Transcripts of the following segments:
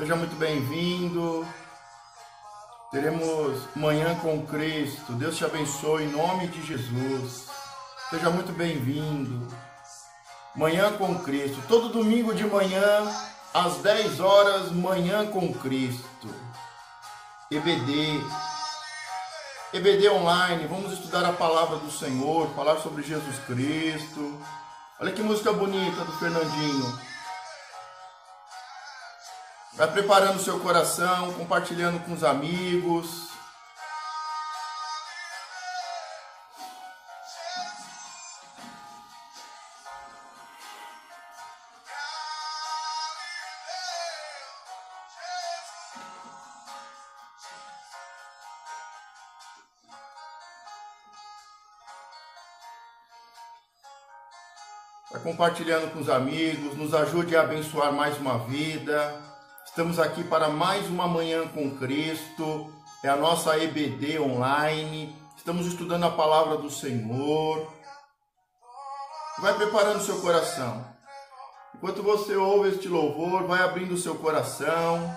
Seja muito bem-vindo. Teremos Manhã com Cristo. Deus te abençoe em nome de Jesus. Seja muito bem-vindo. Manhã com Cristo. Todo domingo de manhã, às 10 horas, Manhã com Cristo. EBD online. Vamos estudar a palavra do Senhor, falar sobre Jesus Cristo. Olha que música bonita do Fernandinho. Vai preparando o seu coração, compartilhando com os amigos. Vai compartilhando com os amigos, nos ajude a abençoar mais uma vida. Estamos aqui para mais uma Manhã com Cristo, é a nossa EBD online, estamos estudando a palavra do Senhor. Vai preparando o seu coração. Enquanto você ouve este louvor, vai abrindo o seu coração.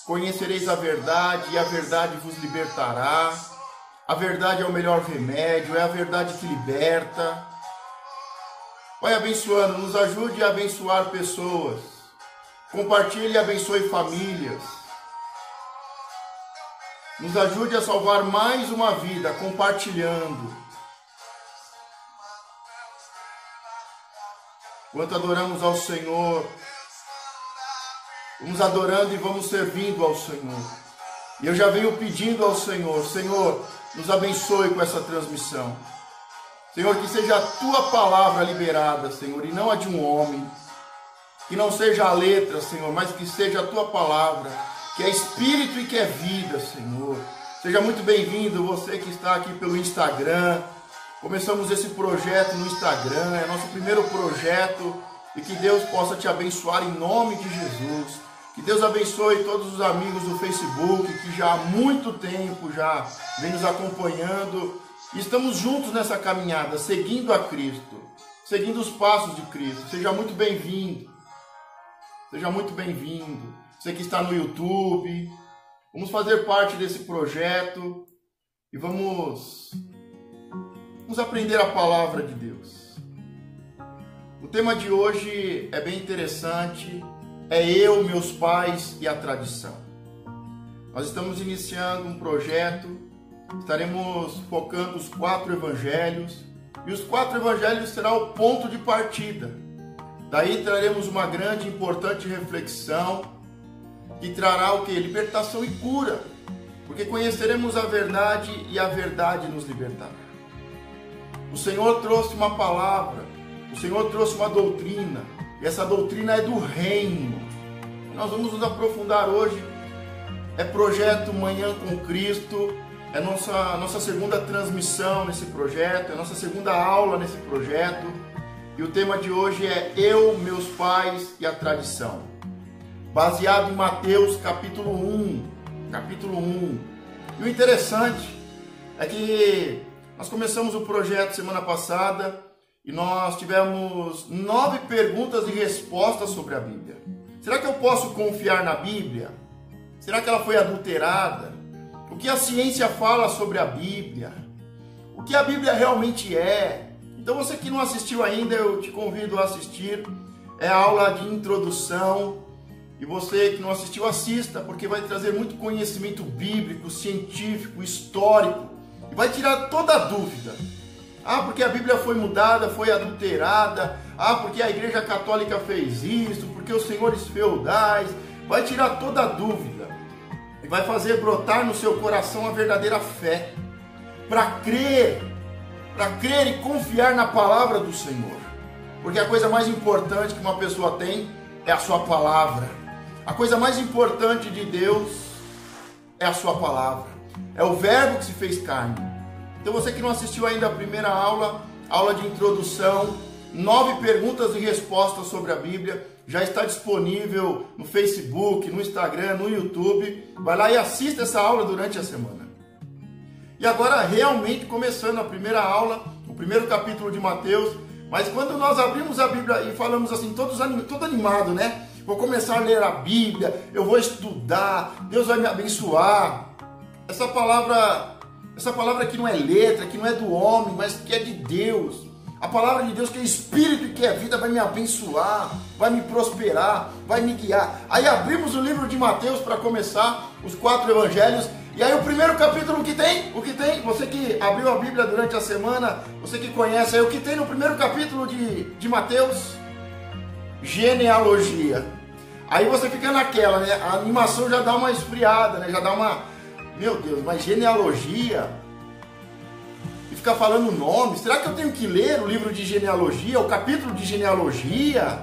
Conhecereis a verdade e a verdade vos libertará. A verdade é o melhor remédio, é a verdade que liberta. Vai abençoando, nos ajude a abençoar pessoas. Compartilhe e abençoe famílias. Nos ajude a salvar mais uma vida, compartilhando. Enquanto adoramos ao Senhor, vamos adorando e vamos servindo ao Senhor. E eu já venho pedindo ao Senhor, Senhor, nos abençoe com essa transmissão. Senhor, que seja a Tua palavra liberada, Senhor, e não a de um homem. Que não seja a letra, Senhor, mas que seja a Tua palavra, que é espírito e que é vida, Senhor. Seja muito bem-vindo, você que está aqui pelo Instagram. Começamos esse projeto no Instagram, é nosso primeiro projeto, e que Deus possa te abençoar em nome de Jesus. Que Deus abençoe todos os amigos do Facebook, que já há muito tempo já vem nos acompanhando. E estamos juntos nessa caminhada, seguindo a Cristo, seguindo os passos de Cristo. Seja muito bem-vindo. Seja muito bem-vindo. Você que está no YouTube, vamos fazer parte desse projeto e vamos aprender a palavra de Deus. O tema de hoje é bem interessante, é eu, meus pais e a tradição. Nós estamos iniciando um projeto, estaremos focando os 4 evangelhos, e os 4 evangelhos será o ponto de partida. Daí traremos uma grande e importante reflexão que trará o que? Libertação e cura. Porque conheceremos a verdade e a verdade nos libertará. O Senhor trouxe uma palavra, o Senhor trouxe uma doutrina, e essa doutrina é do reino. Nós vamos nos aprofundar hoje. É projeto Manhã com Cristo, é nossa segunda transmissão nesse projeto, é nossa segunda aula nesse projeto. E o tema de hoje é eu, meus pais e a tradição. Baseado em Mateus capítulo 1. E o interessante é que nós começamos o projeto semana passada e nós tivemos 9 perguntas e respostas sobre a Bíblia. Será que eu posso confiar na Bíblia? Será que ela foi adulterada? O que a ciência fala sobre a Bíblia? O que a Bíblia realmente é? Então você que não assistiu ainda, eu te convido a assistir. É a aula de introdução. E você que não assistiu, assista, porque vai trazer muito conhecimento bíblico, científico, histórico. E vai tirar toda a dúvida. Ah, porque a Bíblia foi mudada, foi adulterada. Ah, porque a Igreja Católica fez isso, porque os senhores feudais. Vai tirar toda a dúvida. E vai fazer brotar no seu coração a verdadeira fé. Para crer e confiar na palavra do Senhor. Porque a coisa mais importante que uma pessoa tem é a sua palavra. A coisa mais importante de Deus é a sua palavra. É o verbo que se fez carne. Então você que não assistiu ainda a primeira aula, aula de introdução, 9 perguntas e respostas sobre a Bíblia, já está disponível no Facebook, no Instagram, no YouTube. Vai lá e assista essa aula durante a semana. E agora realmente começando a primeira aula, o primeiro capítulo de Mateus. Mas quando nós abrimos a Bíblia e falamos assim, todo animado, né? vou começar a ler a Bíblia, eu vou estudar, Deus vai me abençoar. Essa palavra que não é letra, que não é do homem, mas que é de Deus. A palavra de Deus que é espírito e que é vida vai me abençoar, vai me prosperar, vai me guiar. Aí abrimos o livro de Mateus para começar os 4 evangelhos. E aí o primeiro capítulo, o que tem? Você que abriu a Bíblia durante a semana, você que conhece aí, o que tem no primeiro capítulo de Mateus? Genealogia. Aí você fica naquela, né? A animação já dá uma esfriada, né? Já dá uma... Meu Deus, mas genealogia? E ficar falando nome? Será que eu tenho que ler o livro de genealogia, o capítulo de genealogia?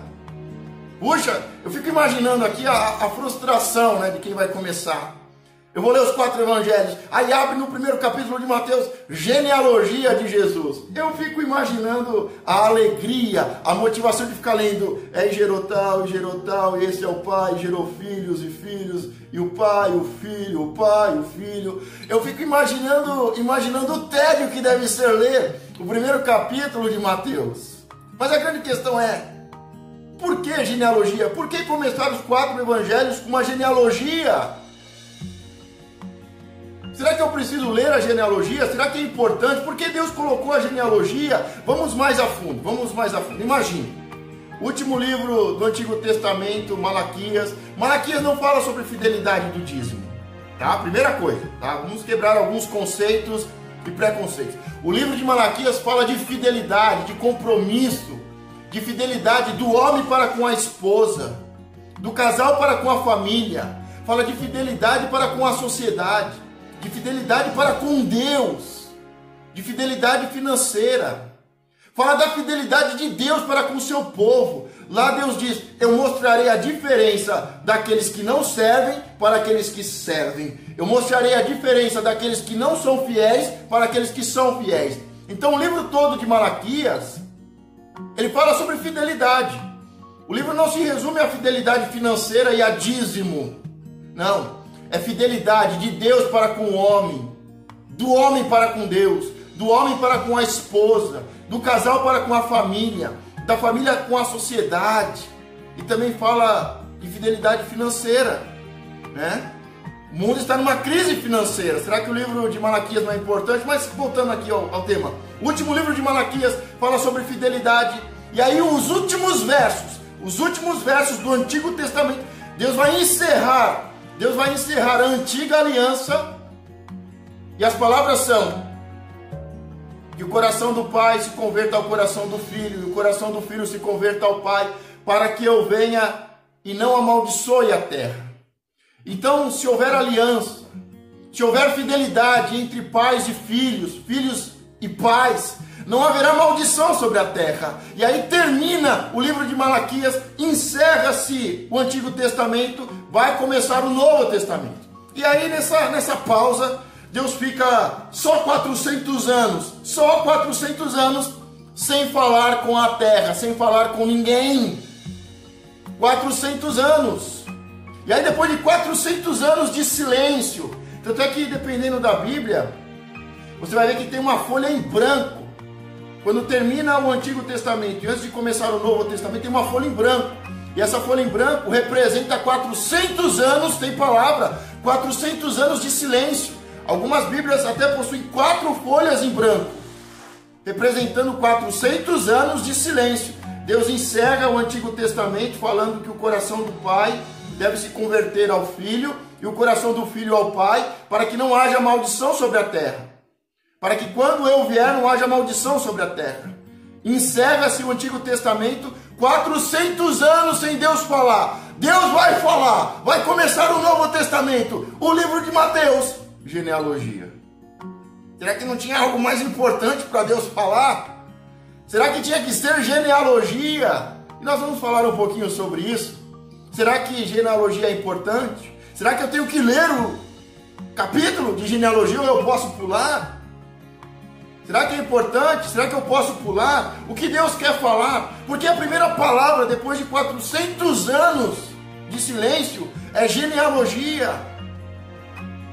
Puxa, eu fico imaginando aqui a frustração, né, de quem vai começar. Eu vou ler os 4 evangelhos, aí abre no primeiro capítulo de Mateus, genealogia de Jesus. Eu fico imaginando a alegria, a motivação de ficar lendo, e gerou tal, e esse é o pai, e gerou filhos e filhos, e o pai, o filho, o pai, o filho. Eu fico imaginando o tédio que deve ser ler o primeiro capítulo de Mateus. Mas a grande questão é, por que genealogia? Por que começar os 4 evangelhos com uma genealogia? Será que eu preciso ler a genealogia? Será que é importante? Por que Deus colocou a genealogia? Vamos mais a fundo. Imagine, o último livro do Antigo Testamento, Malaquias. Malaquias não fala sobre fidelidade do dízimo, tá? Primeira coisa, tá? Vamos quebrar alguns conceitos e preconceitos. O livro de Malaquias fala de fidelidade, de compromisso, de fidelidade do homem para com a esposa, do casal para com a família. Fala de fidelidade para com a sociedade, de fidelidade para com Deus, de fidelidade financeira. Fala da fidelidade de Deus para com o seu povo. Lá Deus diz, eu mostrarei a diferença daqueles que não servem para aqueles que servem. Eu mostrarei a diferença daqueles que não são fiéis para aqueles que são fiéis. Então o livro todo de Malaquias, ele fala sobre fidelidade. O livro não se resume à fidelidade financeira e a dízimo. Não. É fidelidade de Deus para com o homem, do homem para com Deus, do homem para com a esposa, do casal para com a família, da família com a sociedade. E também fala de fidelidade financeira, né? O mundo está numa crise financeira. Será que o livro de Malaquias não é importante? Mas voltando aqui ao tema, o último livro de Malaquias fala sobre fidelidade. E aí os últimos versos do Antigo Testamento, Deus vai encerrar a antiga aliança, e as palavras são que o coração do pai se converta ao coração do filho, e o coração do filho se converta ao pai, para que eu venha e não amaldiçoe a terra. Então, se houver aliança, se houver fidelidade entre pais e filhos, filhos e pais, não haverá maldição sobre a terra. E aí termina o livro de Malaquias, encerra-se o Antigo Testamento, vai começar o Novo Testamento. E aí nessa pausa, Deus fica só 400 anos sem falar com a terra, sem falar com ninguém. 400 anos. E aí depois de 400 anos de silêncio, tanto é que dependendo da Bíblia, você vai ver que tem uma folha em branco. Quando termina o Antigo Testamento e antes de começar o Novo Testamento, tem uma folha em branco. E essa folha em branco representa 400 anos, tem palavra, 400 anos de silêncio. Algumas Bíblias até possuem 4 folhas em branco, representando 400 anos de silêncio. Deus encerra o Antigo Testamento falando que o coração do pai deve se converter ao filho e o coração do filho ao pai, para que não haja maldição sobre a terra. Para que quando eu vier não haja maldição sobre a terra. Encerra-se o Antigo Testamento, 400 anos sem Deus falar. Deus vai falar, vai começar o Novo Testamento, o livro de Mateus, genealogia. Será que não tinha algo mais importante para Deus falar? Será que tinha que ser genealogia? E nós vamos falar um pouquinho sobre isso. Será que genealogia é importante? Será que eu tenho que ler o capítulo de genealogia ou eu posso pular? Será que é importante? Será que eu posso pular? O que Deus quer falar? Porque a primeira palavra, depois de 400 anos de silêncio, é genealogia.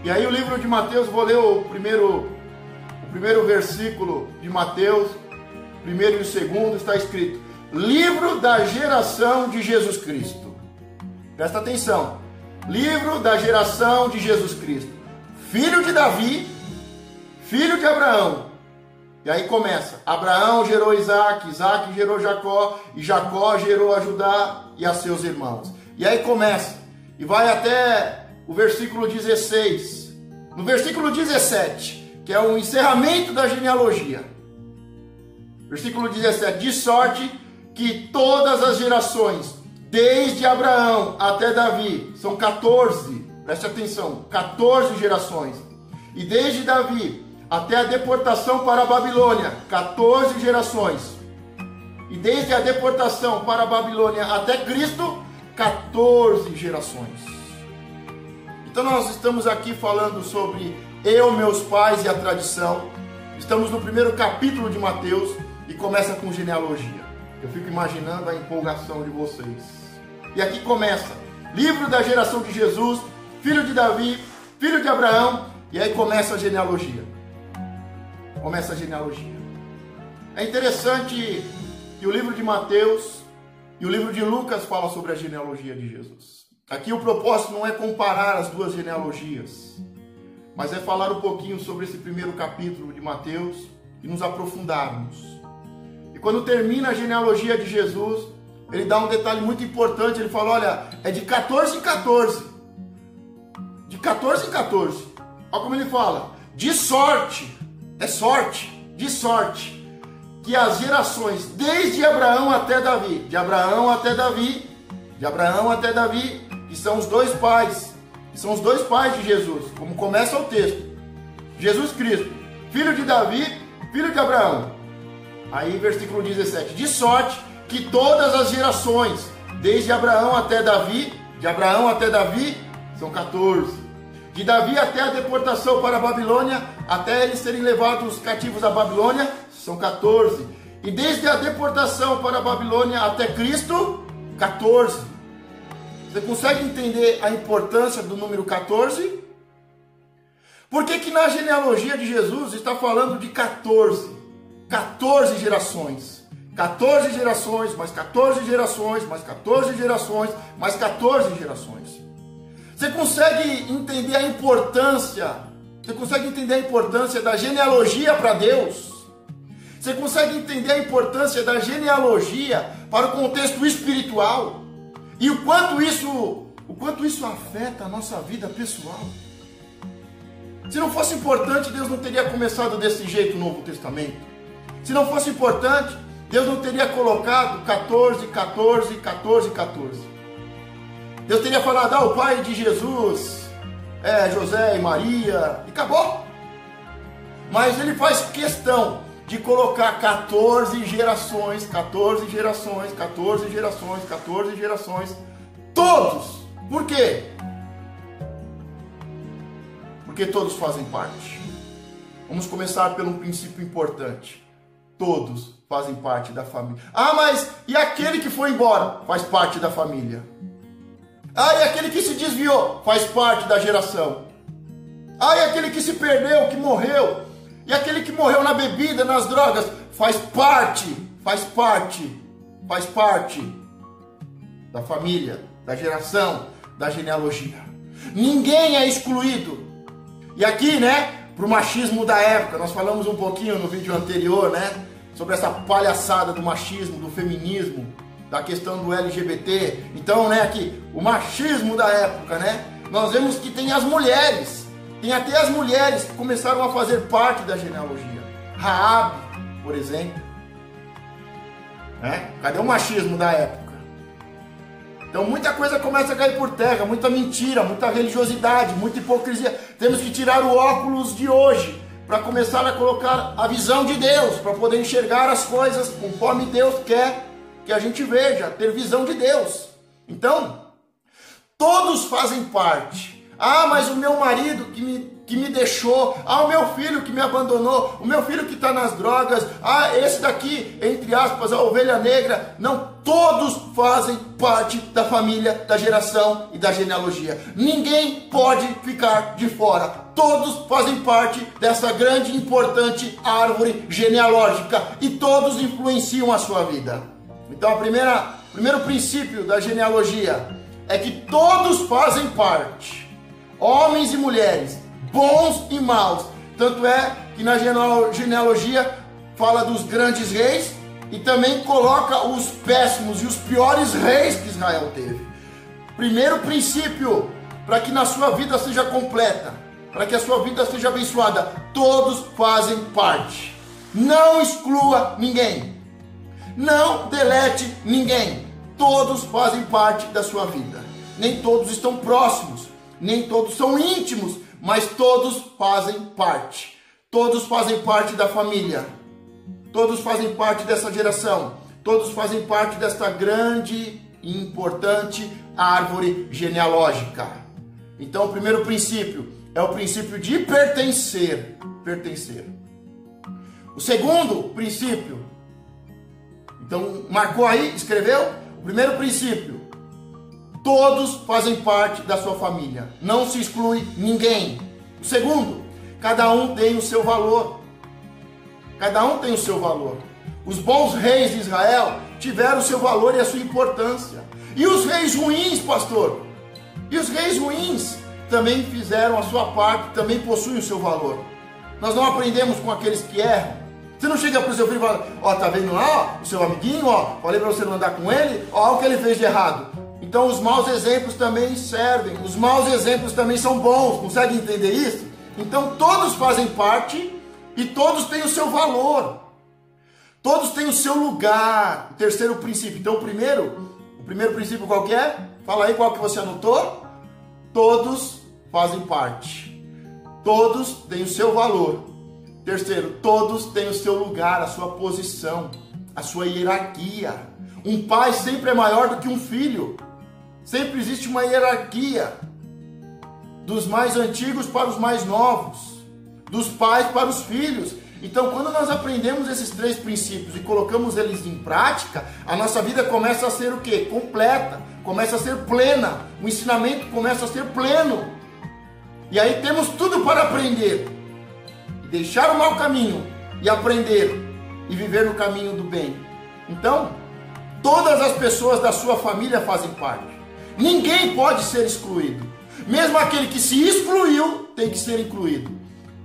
E aí o livro de Mateus, vou ler o primeiro versículo de Mateus, primeiro e o segundo, está escrito: livro da geração de Jesus Cristo. Presta atenção. Livro da geração de Jesus Cristo. Filho de Davi, filho de Abraão. E aí começa. Abraão gerou Isaac, Isaac gerou Jacó, e Jacó gerou a Judá e a seus irmãos. E aí começa. E vai até o versículo 16. No versículo 17, que é o encerramento da genealogia. Versículo 17. De sorte que todas as gerações, desde Abraão até Davi, são 14, preste atenção, 14 gerações. E desde Davi até a deportação para a Babilônia, 14 gerações. E desde a deportação para a Babilônia até Cristo, 14 gerações. Então nós estamos aqui falando sobre eu, meus pais e a tradição. Estamos no primeiro capítulo de Mateus e começa com genealogia. Eu fico imaginando a empolgação de vocês. E aqui começa, livro da geração de Jesus, filho de Davi, filho de Abraão, e aí começa a genealogia. Começa a genealogia. É interessante que o livro de Mateus e o livro de Lucas falam sobre a genealogia de Jesus. Aqui o propósito não é comparar as duas genealogias, mas é falar um pouquinho sobre esse primeiro capítulo de Mateus e nos aprofundarmos. E quando termina a genealogia de Jesus, ele dá um detalhe muito importante, ele fala, olha, é de 14 em 14. De 14 em 14. Olha como ele fala, de sorte, é sorte, de sorte, que as gerações, desde Abraão até Davi, de Abraão até Davi, de Abraão até Davi, que são os dois pais, de Jesus, como começa o texto. Jesus Cristo, filho de Davi, filho de Abraão. Aí versículo 17, de sorte que todas as gerações, desde Abraão até Davi, de Abraão até Davi, são 14. De Davi até a deportação para a Babilônia, até eles serem levados cativos à Babilônia, são 14. E desde a deportação para a Babilônia até Cristo, 14. Você consegue entender a importância do número 14? Por que na genealogia de Jesus está falando de 14? 14 gerações. 14 gerações, mais 14 gerações, mais 14 gerações, mais 14 gerações. Você consegue entender a importância? Você consegue entender a importância da genealogia para Deus? Você consegue entender a importância da genealogia para o contexto espiritual? E o quanto isso afeta a nossa vida pessoal? Se não fosse importante, Deus não teria começado desse jeito o Novo Testamento. Se não fosse importante, Deus não teria colocado 14, 14, 14, 14. Deus teria falado, o pai de Jesus é José e Maria, e acabou. Mas ele faz questão de colocar 14 gerações, 14 gerações, 14 gerações, 14 gerações, todos. Por quê? Porque todos fazem parte. Vamos começar por um princípio importante. Todos fazem parte da família. Mas e aquele que foi embora? Faz parte da família. E aquele que se desviou? Faz parte da geração. E aquele que se perdeu, que morreu? E aquele que morreu na bebida, nas drogas? Faz parte da família, da geração, da genealogia. Ninguém é excluído. E aqui, para o machismo da época, nós falamos um pouquinho no vídeo anterior, sobre essa palhaçada do machismo, do feminismo, da questão do LGBT. Então, aqui, o machismo da época, nós vemos que tem as mulheres. Tem até as mulheres que começaram a fazer parte da genealogia. Raabe, por exemplo. Cadê o machismo da época? Então muita coisa começa a cair por terra, muita mentira, muita religiosidade, muita hipocrisia. Temos que tirar o óculos de hoje para começar a colocar a visão de Deus, para poder enxergar as coisas conforme Deus quer que a gente veja, ter visão de Deus. Então, todos fazem parte. Mas o meu marido que me deixou, o meu filho que me abandonou, o meu filho que está nas drogas, esse daqui, entre aspas, a ovelha negra. Não, todos fazem parte da família, da geração e da genealogia. Ninguém pode ficar de fora. Todos fazem parte dessa grande e importante árvore genealógica e todos influenciam a sua vida. Então, primeiro princípio da genealogia é que todos fazem parte, homens e mulheres, bons e maus. Tanto é que na genealogia fala dos grandes reis e também coloca os péssimos e os piores reis que Israel teve. Primeiro princípio, para que na sua vida seja completa, para que a sua vida seja abençoada, todos fazem parte. Não exclua ninguém. Não delete ninguém. Todos fazem parte da sua vida. Nem todos estão próximos, nem todos são íntimos, mas todos fazem parte. Todos fazem parte da família. Todos fazem parte dessa geração. Todos fazem parte desta grande e importante árvore genealógica. Então, o primeiro princípio é o princípio de pertencer. Pertencer. O segundo princípio, então marcou aí, escreveu? O primeiro princípio, todos fazem parte da sua família, não se exclui ninguém. O segundo, cada um tem o seu valor. Cada um tem o seu valor. Os bons reis de Israel tiveram o seu valor e a sua importância. E os reis ruins, pastor? E os reis ruins também fizeram a sua parte, também possuem o seu valor. Nós não aprendemos com aqueles que erram. Você não chega para o seu filho e fala, ó, tá vendo lá, ó, o seu amiguinho, ó, falei para você não andar com ele, ó, o que ele fez de errado. Então os maus exemplos também servem, os maus exemplos também são bons, consegue entender isso? Então todos fazem parte e todos têm o seu valor. Todos têm o seu lugar. O terceiro princípio. Então o primeiro princípio qual que é? Fala aí qual que você anotou. Todos fazem parte. Todos têm o seu valor. Terceiro, todos têm o seu lugar, a sua posição, a sua hierarquia. Um pai sempre é maior do que um filho. Sempre existe uma hierarquia. Dos mais antigos para os mais novos. Dos pais para os filhos. Então, quando nós aprendemos esses três princípios e colocamos eles em prática, a nossa vida começa a ser o quê? Completa, começa a ser plena, o ensinamento começa a ser pleno. E aí temos tudo para aprender, e deixar o mau caminho, e aprender, e viver no caminho do bem. Então, todas as pessoas da sua família fazem parte. Ninguém pode ser excluído. Mesmo aquele que se excluiu, tem que ser incluído.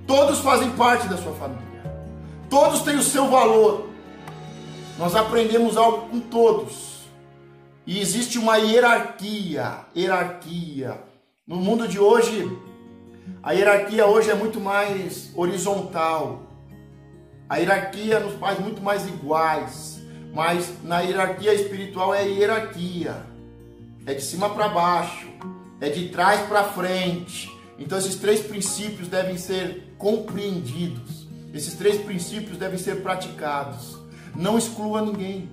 Todos fazem parte da sua família. Todos têm o seu valor. Nós aprendemos algo com todos. E existe uma hierarquia. No mundo de hoje, a hierarquia hoje é muito mais horizontal. A hierarquia nos faz muito mais iguais. Mas na hierarquia espiritual é hierarquia. É de cima para baixo. É de trás para frente. Então esses três princípios devem ser compreendidos. Esses três princípios devem ser praticados. Não exclua ninguém.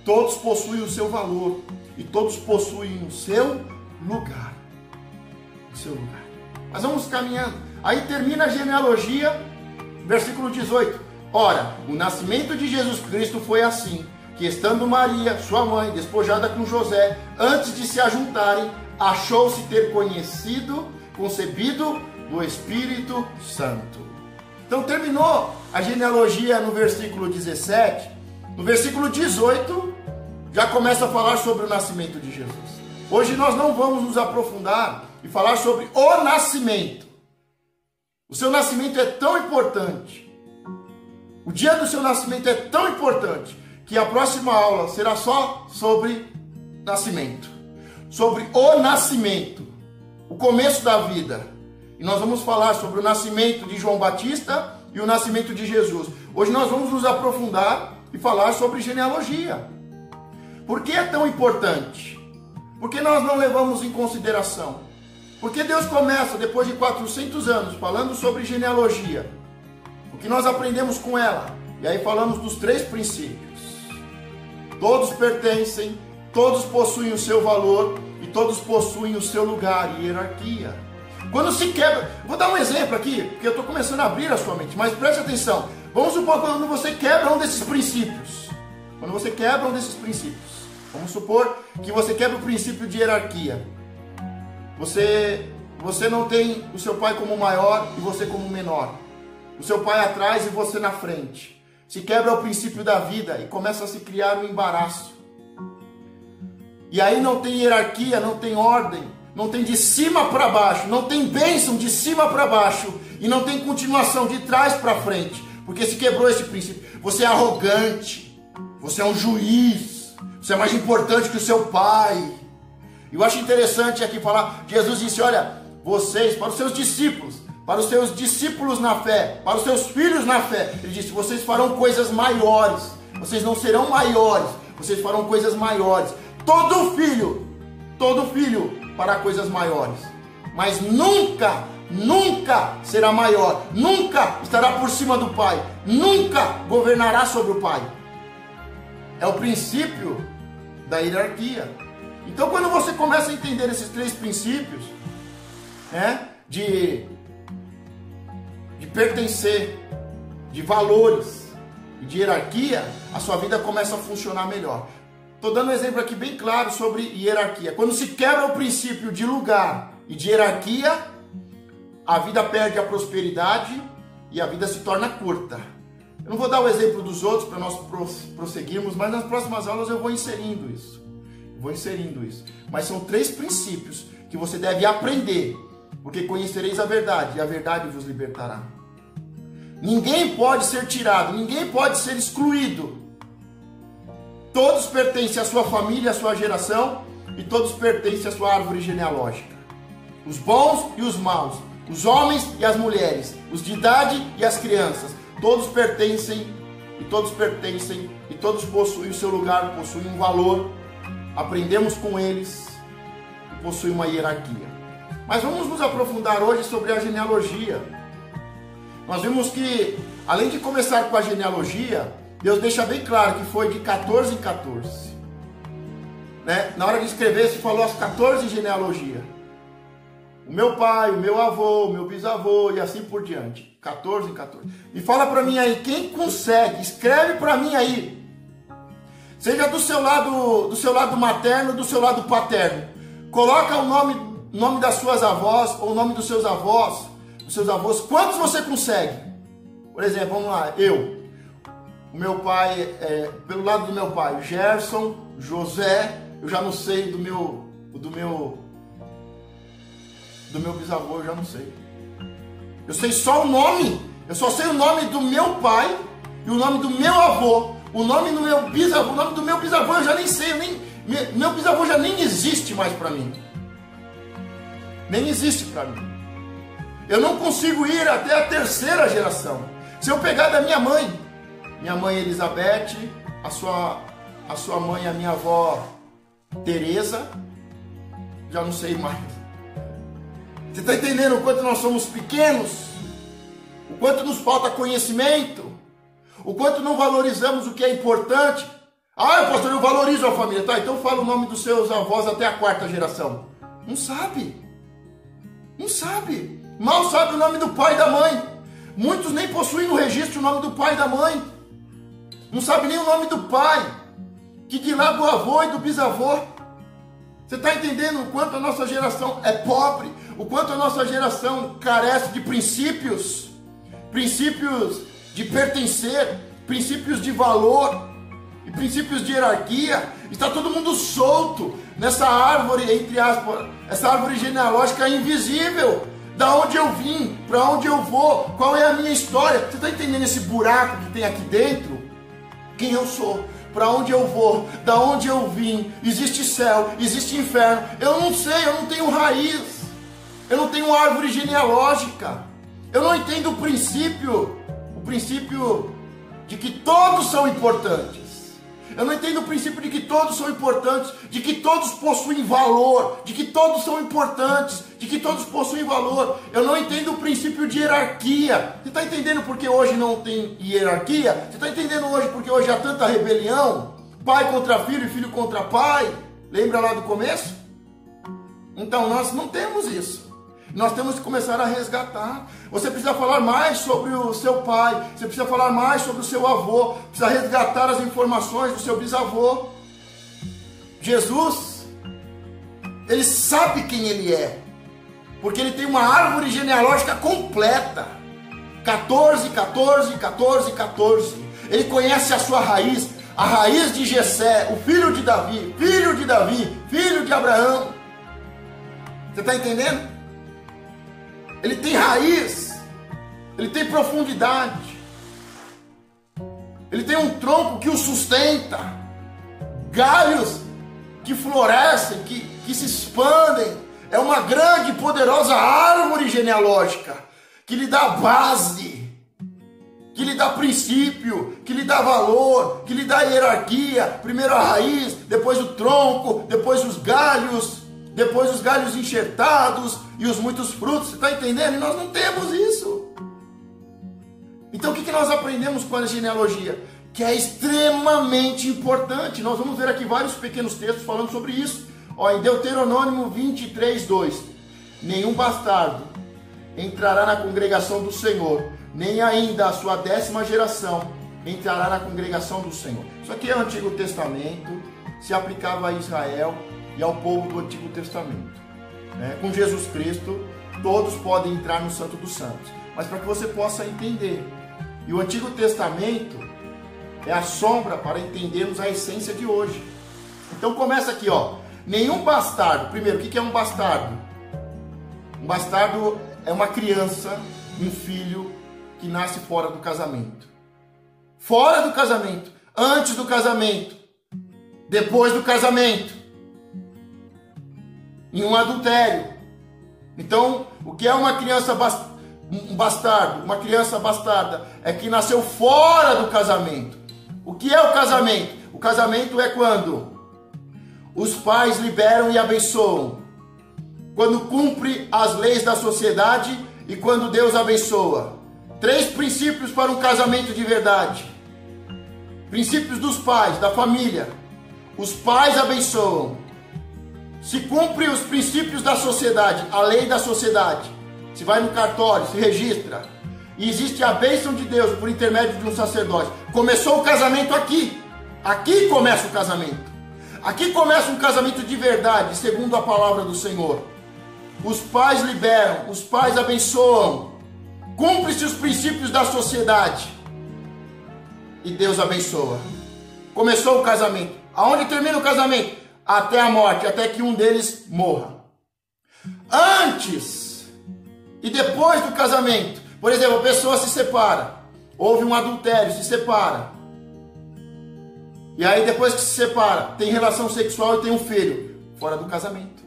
Todos possuem o seu valor. E todos possuem o seu lugar. O seu lugar. Mas vamos caminhando. Aí termina a genealogia, versículo 18. Ora, o nascimento de Jesus Cristo foi assim, que estando Maria, sua mãe, despojada com José, antes de se ajuntarem, achou-se ter concebido do Espírito Santo. Então terminou a genealogia no versículo 17. No versículo 18 já começa a falar sobre o nascimento de Jesus. Hoje nós não vamos nos aprofundar e falar sobre o nascimento. O seu nascimento é tão importante. O dia do seu nascimento é tão importante que a próxima aula será só sobre nascimento. Sobre o nascimento. O começo da vida. E nós vamos falar sobre o nascimento de João Batista e o nascimento de Jesus. Hoje nós vamos nos aprofundar e falar sobre genealogia. Por que é tão importante? Por que nós não levamos em consideração? Porque Deus começa, depois de 400 anos, falando sobre genealogia. O que nós aprendemos com ela? E aí falamos dos três princípios. Todos pertencem, todos possuem o seu valor e todos possuem o seu lugar e hierarquia. Quando se quebra, vou dar um exemplo aqui, porque eu estou começando a abrir a sua mente, mas preste atenção. Vamos supor quando você quebra um desses princípios. Quando você quebra um desses princípios. Vamos supor que você quebra o princípio de hierarquia. Você não tem o seu pai como maior e você como menor. O seu pai atrás e você na frente. Se quebra o princípio da vida e começa a se criar um embaraço. E aí não tem hierarquia, não tem ordem, não tem de cima para baixo, não tem bênção de cima para baixo e não tem continuação de trás para frente, porque se quebrou esse princípio. Você é arrogante, você é um juiz, você é mais importante que o seu pai. Eu acho interessante aqui falar, Jesus disse, olha, vocês, para os seus discípulos na fé, para os seus filhos na fé, ele disse, vocês farão coisas maiores, vocês não serão maiores, vocês farão coisas maiores. Todo filho fará coisas maiores, mas nunca será maior, nunca estará por cima do pai, nunca governará sobre o pai. É o princípio da hierarquia. Então, quando você começa a entender esses 3 princípios, né, de pertencer, de valores e de hierarquia, a sua vida começa a funcionar melhor. Estou dando um exemplo aqui bem claro sobre hierarquia. Quando se quebra o princípio de lugar e de hierarquia, a vida perde a prosperidade e a vida se torna curta. Eu não vou dar o exemplo dos outros para nós prosseguirmos, mas nas próximas aulas eu vou inserindo isso. Mas são 3 princípios que você deve aprender, porque conhecereis a verdade e a verdade vos libertará. Ninguém pode ser tirado, ninguém pode ser excluído. Todos pertencem à sua família, à sua geração, e todos pertencem à sua árvore genealógica. Os bons e os maus, os homens e as mulheres, os de idade e as crianças, todos pertencem, e todos possuem o seu lugar, possuem um valor. Aprendemos com eles e possuem uma hierarquia. Mas vamos nos aprofundar hoje sobre a genealogia. Nós vimos que, além de começar com a genealogia, Deus deixa bem claro que foi de 14 em 14. Né? Na hora de escrever, se falou as 14 genealogias. O meu pai, o meu avô, o meu bisavô e assim por diante. 14 em 14. E fala para mim aí, quem consegue, escreve para mim aí. Seja do seu lado materno, do seu lado paterno. Coloca o nome das suas avós, ou o nome dos seus avós, quantos você consegue? Por exemplo, vamos lá, o meu pai, pelo lado do meu pai, Gerson, José, eu já não sei do meu bisavô, eu já não sei. Eu sei só o nome, eu só sei o nome do meu pai e o nome do meu avô. O nome do meu bisavô eu já nem sei, meu bisavô já nem existe mais para mim. Nem existe para mim. Eu não consigo ir até a 3ª geração. Se eu pegar da minha mãe Elizabeth, a sua mãe, a minha avó Teresa, já não sei mais. Você está entendendo o quanto nós somos pequenos? O quanto nos falta conhecimento? O quanto não valorizamos o que é importante? Pastor, eu valorizo a família. Tá, então fala o nome dos seus avós até a 4ª geração. Não sabe. Mal sabe o nome do pai e da mãe. Muitos nem possuem no registro o nome do pai e da mãe. Não sabe nem o nome do pai. Que de lá do avô e do bisavô. Você está entendendo o quanto a nossa geração é pobre? O quanto a nossa geração carece de princípios? Princípios de pertencer, princípios de valor e princípios de hierarquia. Está todo mundo solto nessa árvore, entre aspas, essa árvore genealógica invisível. Da onde eu vim, para onde eu vou, qual é a minha história. Você está entendendo esse buraco que tem aqui dentro? Quem eu sou, para onde eu vou, da onde eu vim, existe céu, existe inferno. Eu não sei, eu não tenho raiz, eu não tenho árvore genealógica, eu não entendo o princípio de que todos são importantes. Eu não entendo o princípio de que todos são importantes, de que todos possuem valor, de que todos são importantes, de que todos possuem valor. Eu não entendo o princípio de hierarquia. Você está entendendo porque hoje não tem hierarquia? Você está entendendo hoje porque hoje há tanta rebelião? Pai contra filho e filho contra pai? Lembra lá do começo? Então nós não temos isso. Nós temos que começar a resgatar. Você precisa falar mais sobre o seu pai, você precisa falar mais sobre o seu avô, precisa resgatar as informações do seu bisavô. Jesus, ele sabe quem ele é, porque ele tem uma árvore genealógica completa. 14, 14, 14, 14. Ele conhece a sua raiz. a raiz de Jessé, o filho de Davi, filho de Abraão. Você está entendendo? Ele tem raiz, ele tem profundidade, ele tem um tronco que o sustenta, galhos que florescem, que se expandem. É uma grande e poderosa árvore genealógica que lhe dá base, que lhe dá princípio, que lhe dá valor, que lhe dá hierarquia. Primeiro a raiz, depois o tronco, depois os galhos enxertados e os muitos frutos. Você está entendendo? E nós não temos isso. Então o que nós aprendemos com a genealogia? Que é extremamente importante. Nós vamos ver aqui vários pequenos textos falando sobre isso. Ó, em Deuteronômio 23, 2. Nenhum bastardo entrará na congregação do Senhor, nem ainda a sua 10ª geração entrará na congregação do Senhor. Isso aqui é o Antigo Testamento, se aplicava a Israel e ao povo do Antigo Testamento. Com Jesus Cristo, todos podem entrar no Santo dos Santos. Mas para que você possa entender, e o Antigo Testamento é a sombra para entendermos a essência de hoje. Então começa aqui, ó. Nenhum bastardo. Primeiro, o que é um bastardo? Um bastardo é uma criança, um filho que nasce fora do casamento. Fora do casamento, antes do casamento, depois do casamento, em um adultério. Então, o que é uma criança um bastardo? Uma criança bastarda é que nasceu fora do casamento. O que é o casamento? O casamento é quando os pais liberam e abençoam, quando cumpre as leis da sociedade e quando Deus abençoa. 3 princípios para um casamento de verdade. Princípios dos pais, da família. Os pais abençoam. Se cumpre os princípios da sociedade, a lei da sociedade, se vai no cartório, se registra, e existe a bênção de Deus por intermédio de um sacerdote. Começou o casamento aqui. Aqui começa o casamento. Aqui começa um casamento de verdade, segundo a palavra do Senhor. Os pais liberam, os pais abençoam. Cumpre-se os princípios da sociedade. E Deus abençoa. Começou o casamento. Aonde termina o casamento? Até a morte, até que um deles morra. Antes e depois do casamento, por exemplo, a pessoa se separa. Houve um adultério, se separa. E aí depois que se separa, tem relação sexual e tem um filho. Fora do casamento.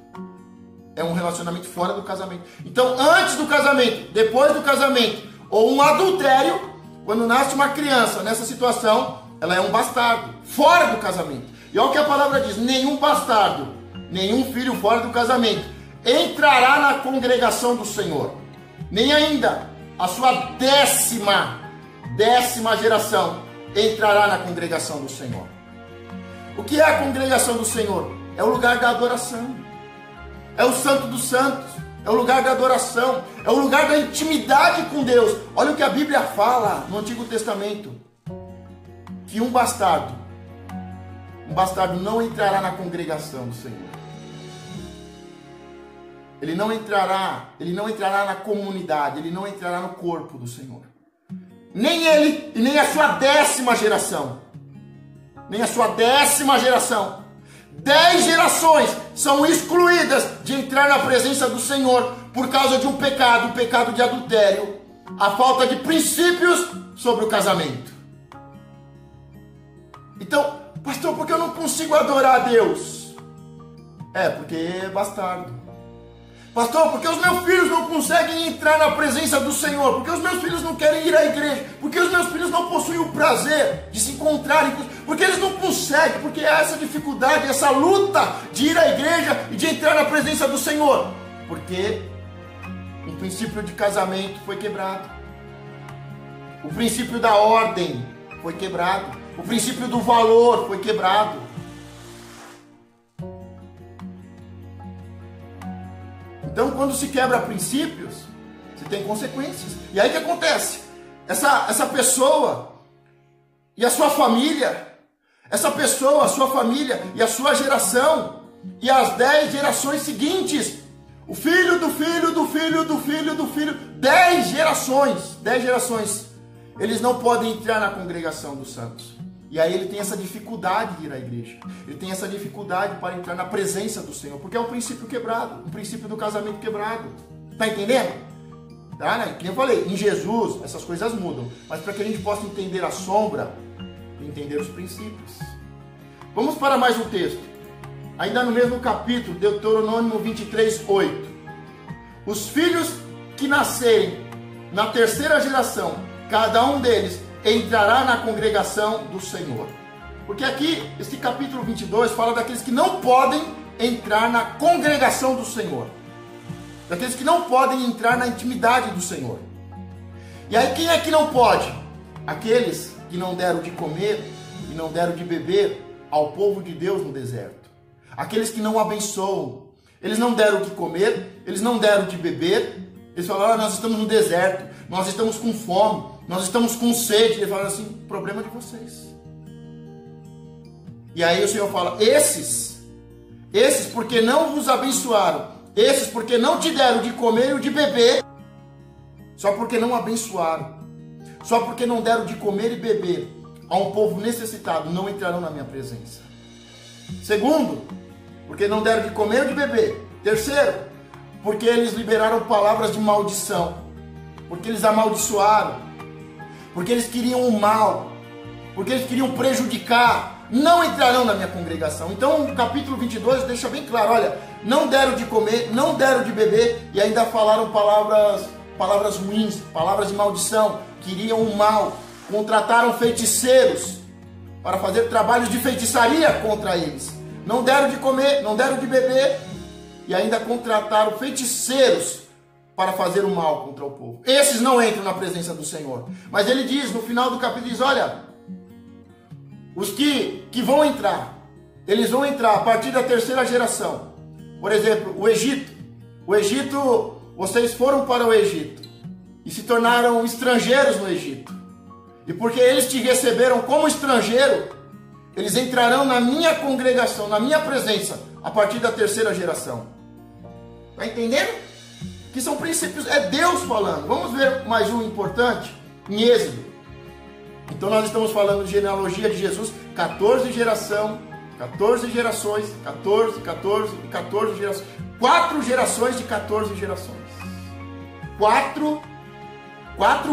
É um relacionamento fora do casamento. Então, antes do casamento, depois do casamento, ou um adultério, quando nasce uma criança nessa situação, ela é um bastardo, fora do casamento. E olha o que a palavra diz: nenhum bastardo, nenhum filho fora do casamento entrará na congregação do Senhor, nem ainda a sua 10ª geração entrará na congregação do Senhor. O que é a congregação do Senhor? É o lugar da adoração. É o Santo dos Santos. É o lugar da adoração. É o lugar da intimidade com Deus. Olha o que a Bíblia fala no Antigo Testamento. Que um bastardo não entrará na congregação do Senhor. Ele não entrará na comunidade, ele não entrará no corpo do Senhor. Nem ele e nem a sua 10ª geração. Nem a sua 10ª geração. 10 gerações são excluídas de entrar na presença do Senhor por causa de um pecado, o pecado de adultério, a falta de princípios sobre o casamento. Então, pastor, por que eu não consigo adorar a Deus? Porque é bastardo. Pastor, porque os meus filhos não conseguem entrar na presença do Senhor? Porque os meus filhos não querem ir à igreja? Porque os meus filhos não possuem o prazer de se encontrarem? Porque eles não conseguem? Porque há essa dificuldade, essa luta de ir à igreja e de entrar na presença do Senhor? Porque o princípio de casamento foi quebrado. O princípio da ordem foi quebrado. O princípio do valor foi quebrado. Então, quando se quebra princípios, você tem consequências. E aí o que acontece? Essa pessoa e a sua família, essa pessoa, a sua família e a sua geração, e as 10 gerações seguintes, o filho do filho do filho do filho do filho, 10 gerações, eles não podem entrar na congregação dos santos. E aí ele tem essa dificuldade de ir à igreja. Ele tem essa dificuldade para entrar na presença do Senhor, porque é um princípio quebrado, um princípio do casamento quebrado. Tá entendendo? Tá, né? Como eu falei, em Jesus essas coisas mudam. Mas para que a gente possa entender a sombra, entender os princípios. Vamos para mais um texto. Ainda no mesmo capítulo, Deuteronômio 23:8. Os filhos que nascerem na terceira geração, cada um deles entrará na congregação do Senhor. Porque aqui, esse capítulo 22 fala daqueles que não podem entrar na congregação do Senhor. Daqueles que não podem entrar na intimidade do Senhor. E aí quem é que não pode? Aqueles que não deram de comer e não deram de beber ao povo de Deus no deserto. Aqueles que não abençoam. Eles não deram de comer, eles não deram de beber. Eles falaram, nós estamos no deserto, nós estamos com fome, nós estamos com sede. Ele fala assim, problema de vocês. E aí o Senhor fala, esses porque não vos abençoaram, esses porque não te deram de comer e de beber, só porque não abençoaram, só porque não deram de comer e beber a um povo necessitado, não entrarão na minha presença. Segundo, porque não deram de comer ou de beber. Terceiro, porque eles liberaram palavras de maldição, porque eles amaldiçoaram, porque eles queriam o mal, porque eles queriam prejudicar, não entrarão na minha congregação. Então o capítulo 22 deixa bem claro, olha, não deram de comer, não deram de beber e ainda falaram palavras ruins, palavras de maldição, queriam o mal, contrataram feiticeiros para fazer trabalhos de feitiçaria contra eles. Não deram de comer, não deram de beber e ainda contrataram feiticeiros para fazer o mal contra o povo. Esses não entram na presença do Senhor. Mas ele diz, no final do capítulo, diz, olha, os que vão entrar, eles vão entrar a partir da terceira geração. Por exemplo, o Egito. O Egito, vocês foram para o Egito e se tornaram estrangeiros no Egito. E porque eles te receberam como estrangeiro, eles entrarão na minha congregação, na minha presença, a partir da terceira geração. Está entendendo? Que são princípios, é Deus falando. Vamos ver mais um importante, em Êxodo. Então nós estamos falando de genealogia de Jesus, 14 gerações, 14 gerações, 14 gerações. 4 gerações de 14 gerações. 4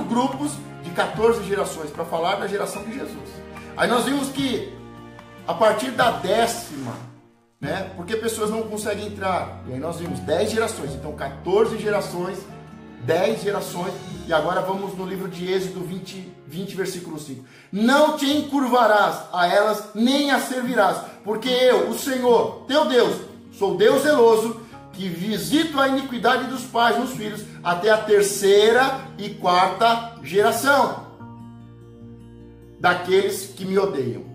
grupos de 14 gerações, para falar da geração de Jesus. Aí nós vimos que a partir da 10ª, né? Porque pessoas não conseguem entrar. E aí nós vimos 10 gerações. Então 14 gerações, 10 gerações. E agora vamos no livro de Êxodo 20 versículo 5. Não te encurvarás a elas, nem as servirás. Porque eu, o Senhor, teu Deus, sou Deus zeloso, que visito a iniquidade dos pais nos filhos, até a terceira e quarta geração daqueles que me odeiam.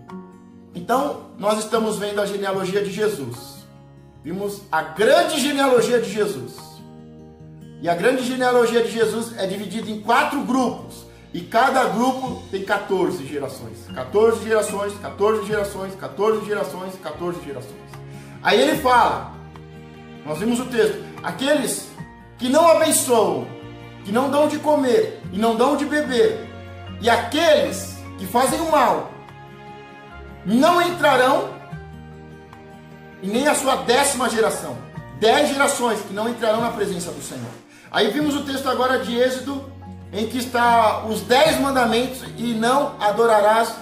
Então, nós estamos vendo a genealogia de Jesus. Vimos a grande genealogia de Jesus. E a grande genealogia de Jesus é dividida em 4 grupos. E cada grupo tem 14 gerações. 14 gerações, 14 gerações, 14 gerações, 14 gerações. Aí ele fala, nós vimos o texto, aqueles que não abençoam, que não dão de comer e não dão de beber, e aqueles que fazem o mal, não entrarão, e nem a sua 10ª geração. 10 gerações que não entrarão na presença do Senhor. Aí vimos o texto agora de Êxodo, em que está os 10 mandamentos, e não adorarás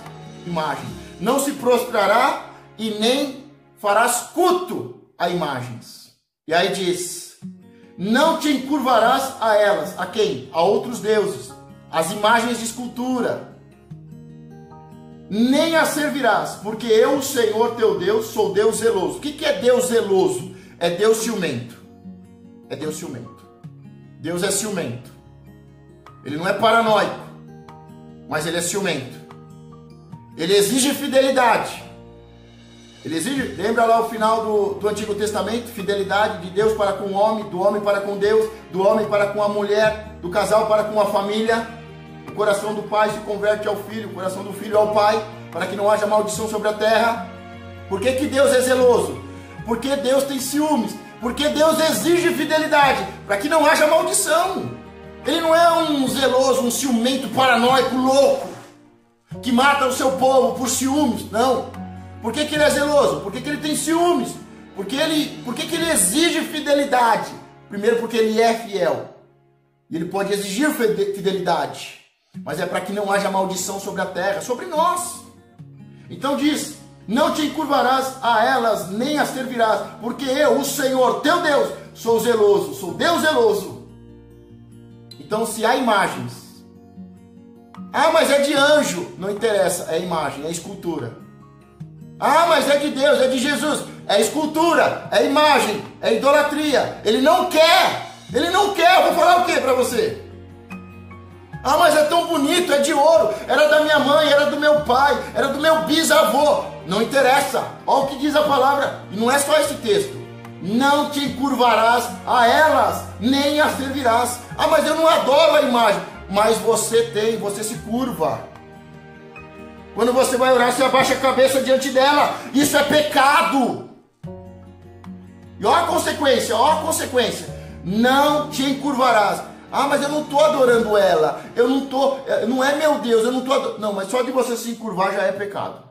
imagens. Não se prostrará e nem farás culto a imagens. E aí diz, não te encurvarás a elas. A quem? A outros deuses. As imagens de escultura. Nem a servirás, porque eu, o Senhor teu Deus, sou Deus zeloso. O que é Deus zeloso? É Deus ciumento. É Deus ciumento. Deus é ciumento. Ele não é paranoico, mas ele é ciumento. Ele exige fidelidade. Ele exige, lembra lá o final do Antigo Testamento? Fidelidade de Deus para com o homem, do homem para com Deus, do homem para com a mulher, do casal para com a família. O coração do pai se converte ao filho, o coração do filho ao pai, para que não haja maldição sobre a terra. Por que Deus é zeloso? Porque Deus tem ciúmes. Porque Deus exige fidelidade, para que não haja maldição. Ele não é um zeloso, um ciumento paranoico, louco, que mata o seu povo por ciúmes. Não. Por que ele é zeloso? Por que ele tem ciúmes? Por que ele exige fidelidade? Primeiro, porque ele é fiel. E ele pode exigir fidelidade. Mas é para que não haja maldição sobre a terra, sobre nós. Então diz: não te encurvarás a elas, nem as servirás, porque eu, o Senhor, teu Deus, sou zeloso, sou Deus zeloso. Então, se há imagens, mas é de anjo, não interessa, é imagem, é escultura. Mas é de Deus, é de Jesus, é escultura, é imagem, é idolatria. Ele não quer, eu vou falar o que para você? Mas é tão bonito, é de ouro, era da minha mãe, era do meu pai, era do meu bisavô. Não interessa, olha o que diz a palavra, e não é só esse texto. Não te encurvarás a elas, nem as servirás. Mas eu não adoro a imagem. Mas você se curva. Quando você vai orar, você abaixa a cabeça diante dela. Isso é pecado. E olha a consequência, Não te encurvarás. Mas eu não estou adorando ela. Não é meu Deus, eu não estou adorando. Não, mas só de você se encurvar já é pecado.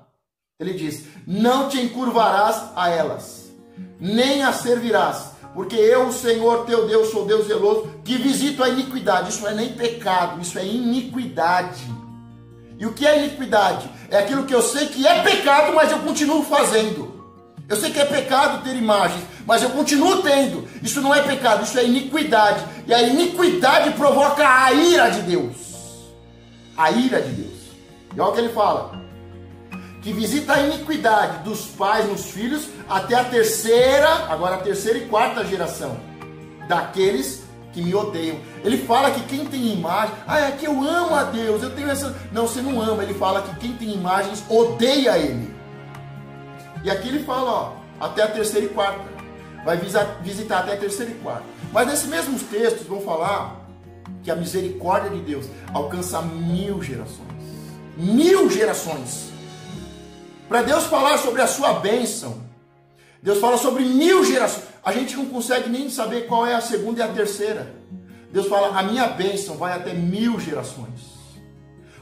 Ele diz: não te encurvarás a elas, nem as servirás, porque eu, o Senhor teu Deus, sou Deus zeloso, que visito a iniquidade. Isso não é nem pecado, isso é iniquidade. E o que é iniquidade? É aquilo que eu sei que é pecado, mas eu continuo fazendo. Eu sei que é pecado ter imagens, mas eu continuo tendo. Isso não é pecado, isso é iniquidade. E a iniquidade provoca a ira de Deus. A ira de Deus. E olha o que ele fala: que visita a iniquidade dos pais nos filhos até a terceira e quarta geração daqueles que me odeiam. Ele fala que quem tem imagem, é que eu amo a Deus, eu tenho essa... Não, você não ama. Ele fala que quem tem imagens odeia ele. E aqui ele fala, até a terceira e quarta. Vai visitar até a terceira e quarta. Mas nesses mesmos textos vão falar que a misericórdia de Deus alcança 1000 gerações. 1000 gerações. Para Deus falar sobre a sua bênção, Deus fala sobre 1000 gerações. A gente não consegue nem saber qual é a segunda e a terceira. Deus fala: a minha bênção vai até 1000 gerações.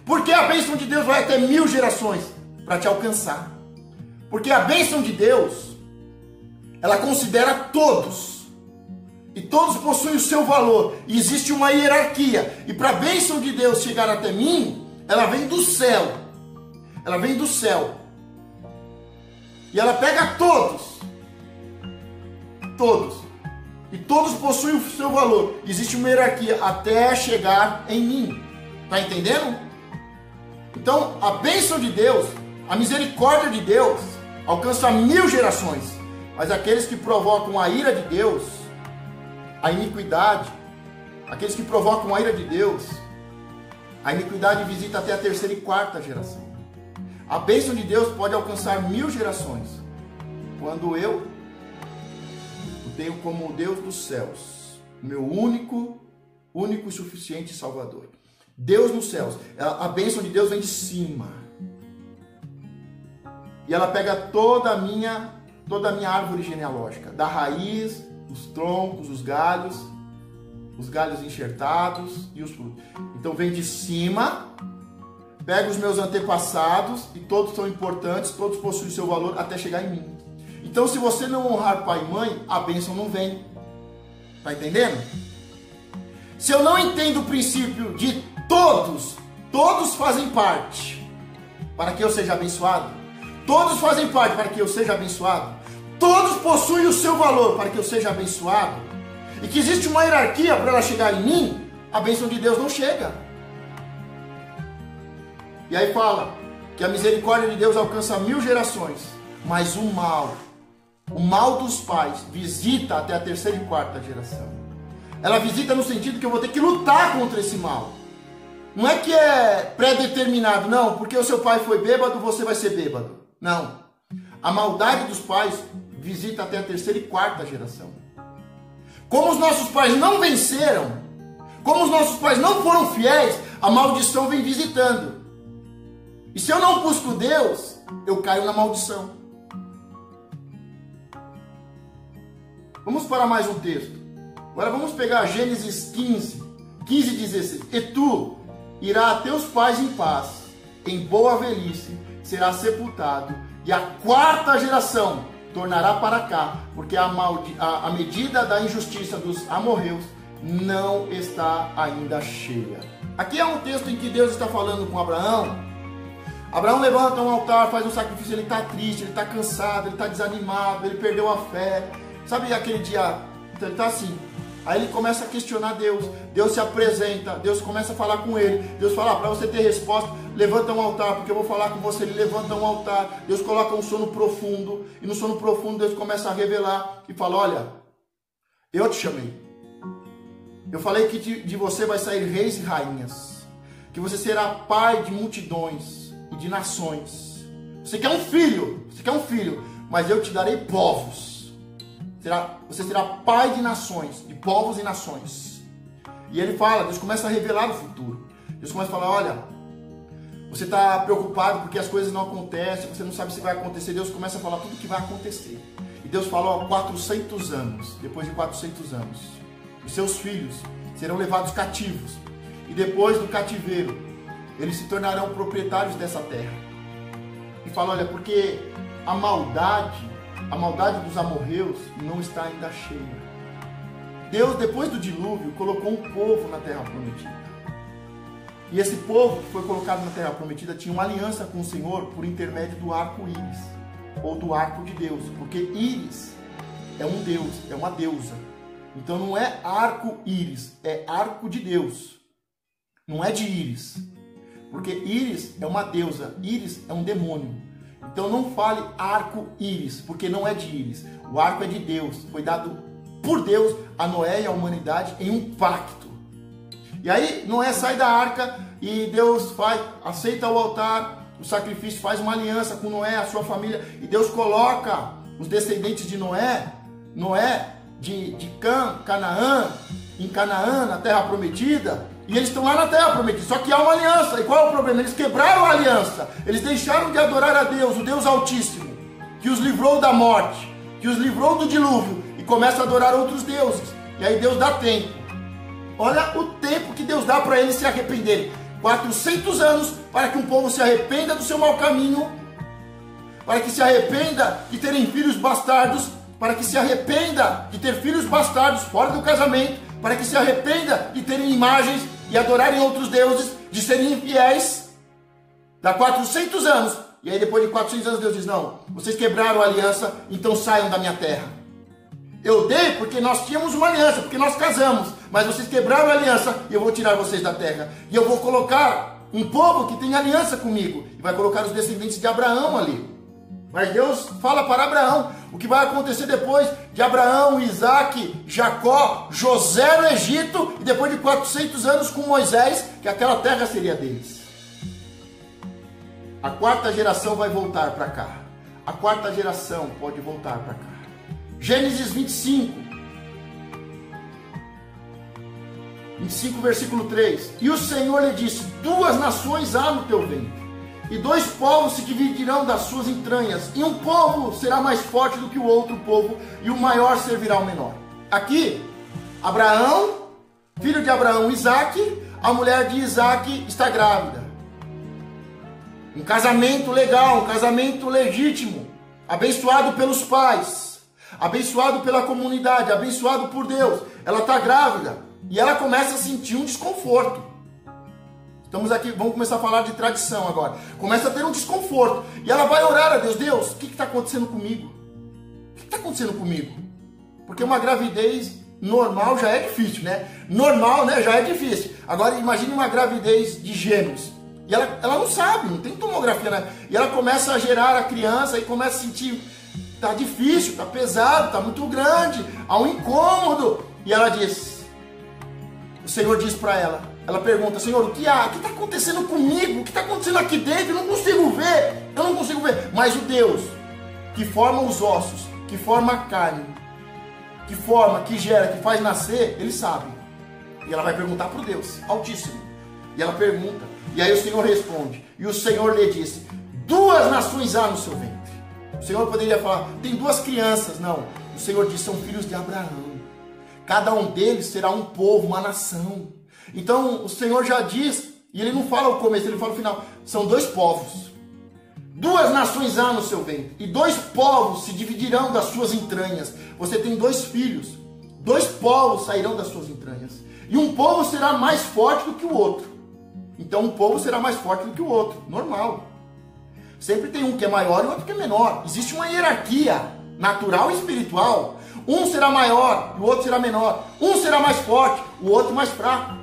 Por que a bênção de Deus vai até 1000 gerações? Para te alcançar. Porque a bênção de Deus, ela considera todos. E todos possuem o seu valor. E existe uma hierarquia. E para a bênção de Deus chegar até mim, ela vem do céu. Ela vem do céu. E ela pega todos. Todos. E todos possuem o seu valor. Existe uma hierarquia até chegar em mim. Está entendendo? Então, a bênção de Deus, a misericórdia de Deus, alcança 1000 gerações. Mas aqueles que provocam a ira de Deus, a iniquidade, aqueles que provocam a ira de Deus, a iniquidade visita até a terceira e quarta geração. A bênção de Deus pode alcançar 1000 gerações, quando eu o tenho como o Deus dos céus, o meu único e suficiente Salvador. Deus nos céus, a bênção de Deus vem de cima. E ela pega toda a minha árvore genealógica, da raiz, os troncos, os galhos enxertados e os frutos. Então vem de cima, pega os meus antepassados, e todos são importantes, todos possuem seu valor até chegar em mim. Então, se você não honrar pai e mãe, a bênção não vem. Tá entendendo? Se eu não entendo o princípio de todos fazem parte para que eu seja abençoado, todos fazem parte para que eu seja abençoado, todos possuem o seu valor para que eu seja abençoado, e que existe uma hierarquia para ela chegar em mim, a bênção de Deus não chega. E aí fala que a misericórdia de Deus alcança 1000 gerações, mas o mal dos pais visita até a terceira e quarta geração. Ela visita no sentido que eu vou ter que lutar contra esse mal. Não é que é pré-determinado, não, porque o seu pai foi bêbado, você vai ser bêbado. Não. A maldade dos pais visita até a terceira e quarta geração. Como os nossos pais não venceram, como os nossos pais não foram fiéis, a maldição vem visitando. E se eu não busco Deus, eu caio na maldição. Vamos para mais um texto. Agora vamos pegar Gênesis 15, 16. E tu irás a teus pais em paz, em boa velhice será sepultado, e a quarta geração tornará para cá, porque a medida da injustiça dos amorreus não está ainda cheia. Aqui é um texto em que Deus está falando com Abraão. Abraão levanta um altar, faz um sacrifício, ele está triste, ele está cansado, ele está desanimado, ele perdeu a fé. Sabe aquele dia, ele está assim. Aí ele começa a questionar Deus, Deus se apresenta, Deus começa a falar com ele, Deus fala, para você ter resposta, levanta um altar, porque eu vou falar com você. Ele levanta um altar, Deus coloca um sono profundo, e no sono profundo Deus começa a revelar, e fala, olha, eu te chamei, eu falei que de você vai sair reis e rainhas, que você será pai de multidões e de nações, você quer um filho, mas eu te darei povos. Você será pai de nações, de povos e nações. E ele fala, Deus começa a revelar o futuro. Deus começa a falar, olha, você está preocupado porque as coisas não acontecem, você não sabe se vai acontecer. Deus começa a falar tudo o que vai acontecer. E Deus fala, ó, 400 anos, depois de 400 anos, os seus filhos serão levados cativos. E depois do cativeiro, eles se tornarão proprietários dessa terra. E fala, olha, porque a maldade dos amorreus não está ainda cheia. Deus, depois do dilúvio, colocou um povo na terra prometida. E esse povo que foi colocado na terra prometida tinha uma aliança com o Senhor por intermédio do arco-íris, ou do arco de Deus, porque íris é um deus, é uma deusa. Então não é arco-íris, é arco de Deus. Não é de íris, porque íris é uma deusa, íris é um demônio. Então não fale arco-íris, porque não é de íris. O arco é de Deus, foi dado por Deus a Noé e a humanidade em um pacto. E aí Noé sai da arca e Deus aceita o altar, o sacrifício, faz uma aliança com Noé, a sua família, e Deus coloca os descendentes de Noé de Canaã, em Canaã, na terra prometida. E eles estão lá na terra prometida, só que há uma aliança. E qual é o problema? Eles quebraram a aliança. Eles deixaram de adorar a Deus, o Deus Altíssimo, que os livrou da morte, que os livrou do dilúvio, e começam a adorar outros deuses. E aí Deus dá tempo. Olha o tempo que Deus dá para eles se arrependerem. 400 anos para que um povo se arrependa do seu mau caminho, para que se arrependa de terem filhos bastardos, para que se arrependa de ter filhos bastardos fora do casamento, para que se arrependa de terem imagens e adorarem outros deuses, de serem infiéis. Dá 400 anos. E aí depois de 400 anos Deus diz, não, vocês quebraram a aliança, então saiam da minha terra. Eu dei porque nós tínhamos uma aliança, porque nós casamos, mas vocês quebraram a aliança e eu vou tirar vocês da terra. E eu vou colocar um povo que tem aliança comigo, e vai colocar os descendentes de Abraão ali. Mas Deus fala para Abraão o que vai acontecer depois de Abraão, Isaac, Jacó, José no Egito, e depois de 400 anos com Moisés, que aquela terra seria deles. A quarta geração vai voltar para cá. A quarta geração pode voltar para cá. Gênesis 25, versículo 3. E o Senhor lhe disse, 2 nações há no teu ventre, e 2 povos se dividirão das suas entranhas, e um povo será mais forte do que o outro povo, e o maior servirá ao menor. Aqui, Abraão, filho de Abraão, Isaac, a mulher de Isaac está grávida. Um casamento legal, um casamento legítimo, abençoado pelos pais, abençoado pela comunidade, abençoado por Deus. Ela está grávida, e ela começa a sentir um desconforto. Estamos aqui, vamos começar a falar de tradição agora. Começa a ter um desconforto. E ela vai orar a Deus. Deus, o que está acontecendo comigo? O que está acontecendo comigo? Porque uma gravidez normal já é difícil, né? Normal, né? Já é difícil. Agora imagine uma gravidez de gêmeos. E ela não sabe, não tem tomografia, né? E ela começa a gerar a criança e começa a sentir, tá difícil, tá pesado, tá muito grande, há um incômodo. E ela diz, o Senhor diz para ela, ela pergunta, Senhor, o que há? O que está acontecendo comigo? O que está acontecendo aqui dentro? Eu não consigo ver. Mas o Deus que forma os ossos, que forma a carne, que forma, que gera, que faz nascer, Ele sabe. E ela vai perguntar para o Deus Altíssimo. E ela pergunta. E aí o Senhor responde. E o Senhor lhe disse, 2 nações há no seu ventre. O Senhor poderia falar, tem 2 crianças. Não. O Senhor diz, são filhos de Abraão. Cada um deles será um povo, uma nação. Então o Senhor já diz E ele não fala o começo, ele fala o final. São dois povos. Duas nações há no seu ventre, e dois povos se dividirão das suas entranhas. Você tem dois filhos, dois povos sairão das suas entranhas. E um povo será mais forte do que o outro. Então um povo será mais forte do que o outro, normal. Sempre tem um que é maior e outro que é menor. Existe uma hierarquia natural e espiritual. Um será maior e o outro será menor. Um será mais forte, o outro mais fraco.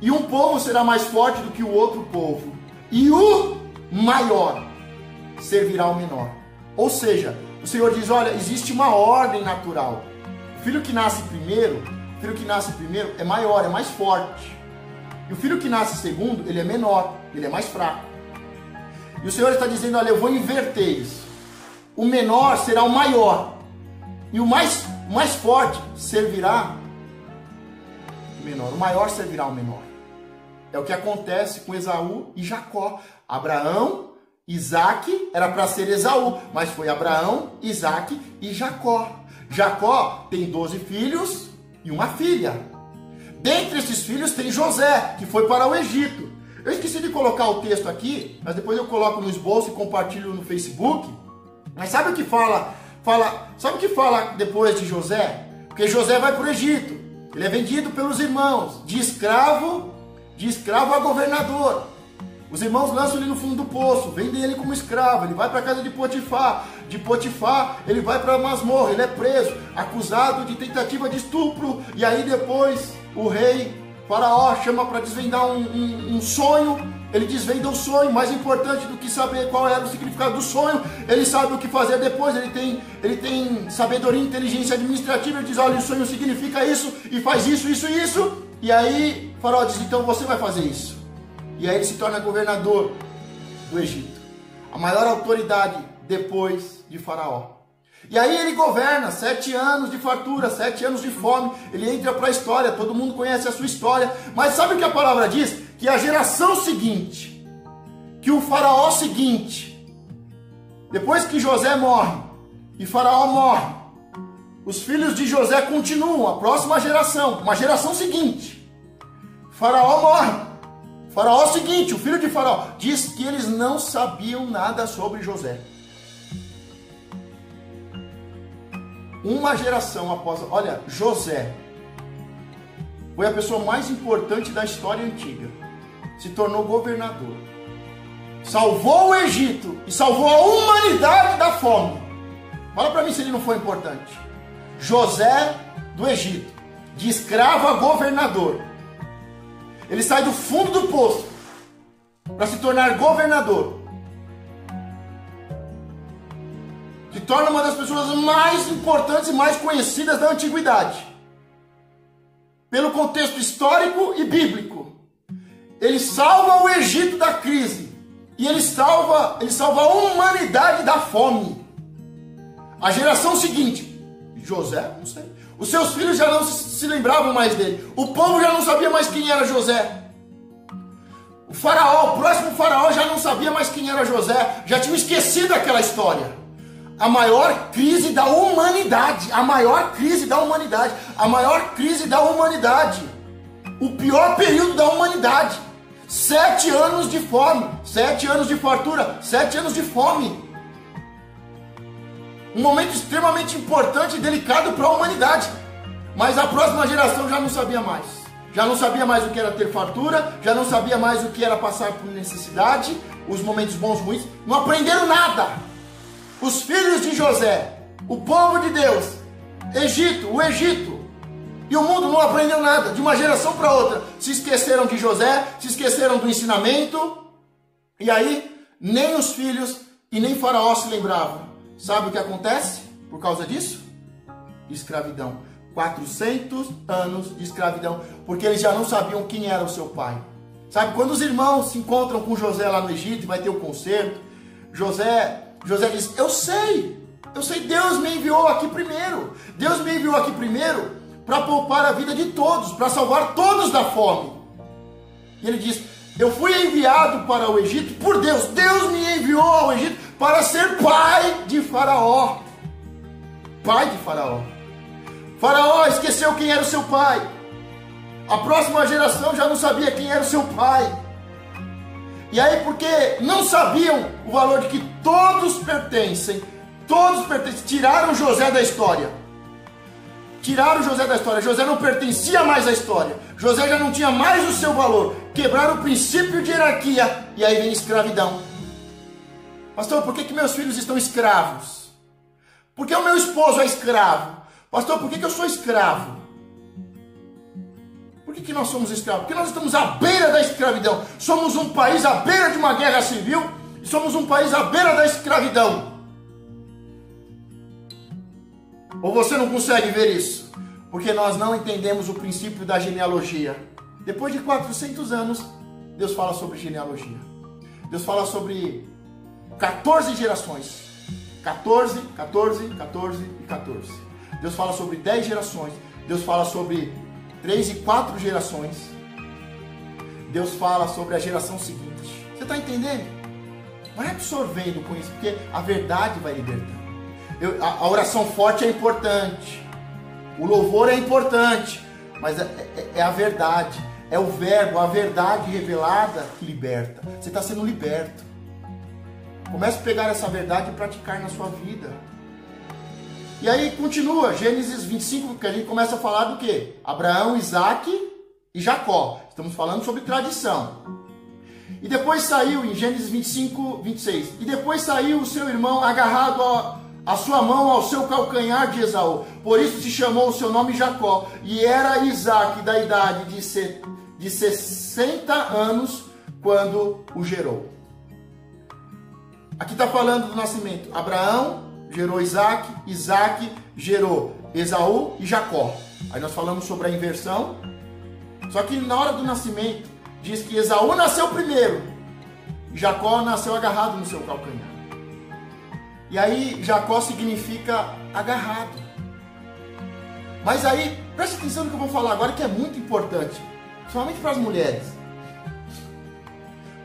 E um povo será mais forte do que o outro povo. E o maior servirá ao menor. Ou seja, o Senhor diz, olha, existe uma ordem natural. O filho que nasce primeiro é maior, é mais forte. E o filho que nasce segundo, ele é menor, ele é mais fraco. E o Senhor está dizendo, olha, eu vou inverter isso. O menor será o maior. E o mais forte servirá o menor. O maior servirá ao menor. É o que acontece com Esaú e Jacó. Abraão, Isaac, era para ser Esaú, mas foi Abraão, Isaac e Jacó. Jacó tem 12 filhos e uma filha. Dentre esses filhos tem José, que foi para o Egito. Eu esqueci de colocar o texto aqui, mas depois eu coloco no esboço e compartilho no Facebook. Mas sabe o que sabe o que fala depois de José? Porque José vai para o Egito. Ele é vendido pelos irmãos, de escravo a governador. Os irmãos lançam ele no fundo do poço, vendem ele como escravo, ele vai para a casa de Potifar. De Potifar, ele vai para a masmorra, ele é preso, acusado de tentativa de estupro. E aí depois o rei Faraó chama para desvendar um sonho. Ele desvenda o sonho, mais importante do que saber qual era o significado do sonho, ele sabe o que fazer depois, ele tem sabedoria e inteligência administrativa, ele diz, olha, o sonho significa isso, e faz isso, isso e isso. E aí Faraó diz, então você vai fazer isso. E aí ele se torna governador do Egito, a maior autoridade depois de Faraó. E aí ele governa 7 anos de fartura, 7 anos de fome, ele entra para a história, todo mundo conhece a sua história, mas sabe o que a palavra diz? Que a geração seguinte, que o Faraó seguinte, depois que José morre e Faraó morre, os filhos de José continuam, a próxima geração, uma geração seguinte, Faraó morre. Faraó seguinte, o filho de Faraó, diz que eles não sabiam nada sobre José. Uma geração após... Olha, José foi a pessoa mais importante da história antiga. Se tornou governador. Salvou o Egito e salvou a humanidade da fome. Fala para mim se ele não foi importante. José do Egito, de escravo a governador. Ele sai do fundo do poço para se tornar governador. Se torna uma das pessoas mais importantes e mais conhecidas da antiguidade. Pelo contexto histórico e bíblico. Ele salva o Egito da crise. E ele salva a humanidade da fome. A geração seguinte, José, não sei. Os seus filhos já não se lembravam mais dele. O povo já não sabia mais quem era José. O faraó, o próximo faraó já não sabia mais quem era José. Já tinha esquecido aquela história. A maior crise da humanidade. A maior crise da humanidade. A maior crise da humanidade. O pior período da humanidade. 7 anos de fome. 7 anos de fartura. 7 anos de fome. Um momento extremamente importante e delicado para a humanidade. Mas a próxima geração já não sabia mais. Já não sabia mais o que era ter fartura. Já não sabia mais o que era passar por necessidade. Os momentos bons e ruins. Não aprenderam nada. Os filhos de José, o povo de Deus, o Egito e o mundo não aprendeu nada. De uma geração para outra se esqueceram de José, se esqueceram do ensinamento. E aí nem os filhos e nem Faraó se lembravam. Sabe o que acontece por causa disso? Escravidão. 400 anos de escravidão, porque eles já não sabiam quem era o seu pai. Sabe, quando os irmãos se encontram com José lá no Egito, vai ter o concerto, José diz, eu sei, Deus me enviou aqui primeiro. Deus me enviou aqui primeiro para poupar a vida de todos, para salvar todos da fome. E ele diz, eu fui enviado para o Egito por Deus. Deus me enviou ao Egito para ser pai de Faraó. Pai de Faraó. Faraó esqueceu quem era o seu pai. A próxima geração já não sabia quem era o seu pai. E aí, porque não sabiam o valor de que todos pertencem, tiraram José da história. Tiraram José da história. José não pertencia mais à história. José já não tinha mais o seu valor. Quebraram o princípio de hierarquia. E aí vem a escravidão. Pastor, por que meus filhos estão escravos? Por que o meu esposo é escravo? Pastor, por que eu sou escravo? Por que nós somos escravos? Porque nós estamos à beira da escravidão. Somos um país à beira de uma guerra civil. E somos um país à beira da escravidão. Ou você não consegue ver isso? Porque nós não entendemos o princípio da genealogia. Depois de 400 anos, Deus fala sobre genealogia. Deus fala sobre 14 gerações. 14, 14, 14 e 14. Deus fala sobre 10 gerações. Deus fala sobre 3 e 4 gerações. Deus fala sobre a geração seguinte. Você está entendendo? Vai absorvendo com isso, porque a verdade vai libertar. A oração forte é importante. O louvor é importante. Mas é a verdade. É o verbo, a verdade revelada que liberta. Você está sendo liberto. Comece a pegar essa verdade e praticar na sua vida. E aí continua, Gênesis 25, que a gente começa a falar do quê? Abraão, Isaac e Jacó. Estamos falando sobre tradição. E depois saiu, em Gênesis 25, 26, e depois saiu o seu irmão agarrado a sua mão ao seu calcanhar de Esaú. Por isso se chamou o seu nome Jacó. E era Isaac da idade de 60 anos quando o gerou. Aqui está falando do nascimento. Abraão gerou Isaac, Isaac gerou Esaú e Jacó. Aí nós falamos sobre a inversão. Só que na hora do nascimento, diz que Esaú nasceu primeiro. E Jacó nasceu agarrado no seu calcanhar. E aí Jacó significa agarrado. Mas aí, preste atenção no que eu vou falar agora, que é muito importante. Principalmente para as mulheres.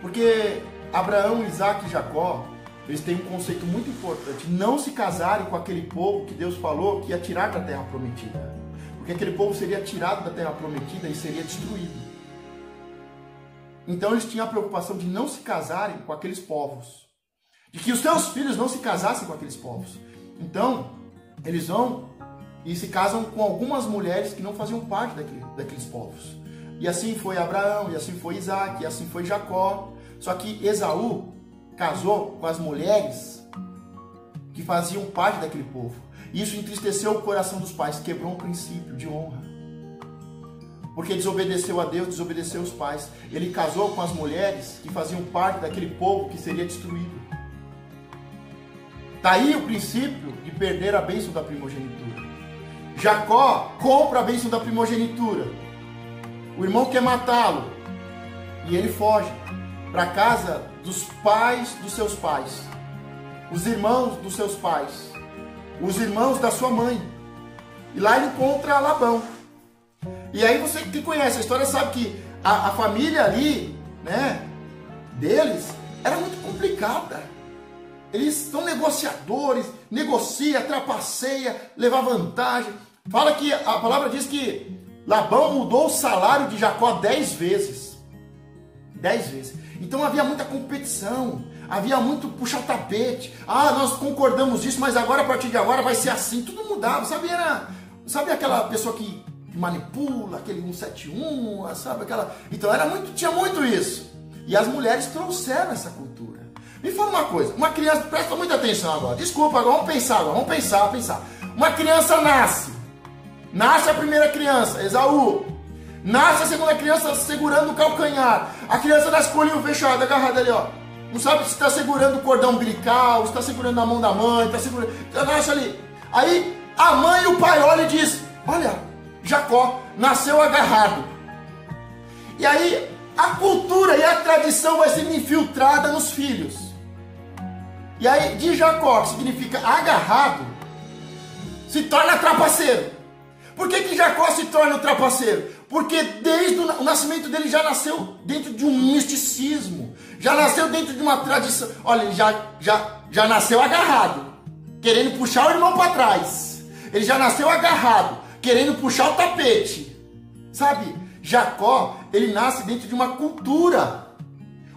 Porque Abraão, Isaac e Jacó, eles têm um conceito muito importante. Não se casarem com aquele povo que Deus falou que ia tirar da terra prometida. Porque aquele povo seria tirado da terra prometida e seria destruído. Então eles tinham a preocupação de não se casarem com aqueles povos. De que os seus filhos não se casassem com aqueles povos. Então, eles vão e se casam com algumas mulheres que não faziam parte daqueles povos. E assim foi Abraão, e assim foi Isaac, e assim foi Jacó. Só que Esaú casou com as mulheres que faziam parte daquele povo. Isso entristeceu o coração dos pais, quebrou um princípio de honra. Porque desobedeceu a Deus, desobedeceu os pais. Ele casou com as mulheres que faziam parte daquele povo que seria destruído. Está aí o princípio de perder a bênção da primogenitura. Jacó compra a bênção da primogenitura. O irmão quer matá-lo. E ele foge para a casa dos pais dos seus pais. Os irmãos dos seus pais. Os irmãos da sua mãe. E lá ele encontra Labão. E aí você que conhece a história sabe que a família ali, né, deles, era muito complicada. Eles são negociadores, negocia, trapaceia, leva vantagem. Fala que a palavra diz que Labão mudou o salário de Jacó 10 vezes. 10 vezes. Então havia muita competição, havia muito puxa-tapete. Ah, nós concordamos isso, mas agora, a partir de agora, vai ser assim. Tudo mudava, sabe? Sabe aquela pessoa que manipula, aquele 171, sabe? Então tinha muito isso. E as mulheres trouxeram essa cultura. Me fala uma coisa, uma criança, presta muita atenção agora. Desculpa, agora vamos pensar. Uma criança nasce a primeira criança, Esaú. Nasce a segunda criança segurando o calcanhar. A criança nasce com o olhinho fechado, agarrada ali, ó. Não sabe se está segurando o cordão umbilical, se está segurando a mão da mãe, está segurando. Então nasce ali. Aí a mãe e o pai olham e diz: olha, Jacó nasceu agarrado. E aí a cultura e a tradição vai sendo infiltrada nos filhos. E aí de Jacó, que significa agarrado, se torna trapaceiro. Por que Jacó se torna trapaceiro? Porque desde o nascimento dele já nasceu dentro de um misticismo, já nasceu dentro de uma tradição. Olha, ele já nasceu agarrado, querendo puxar o irmão para trás. Ele já nasceu agarrado, querendo puxar o tapete, sabe? Jacó, ele nasce dentro de uma cultura.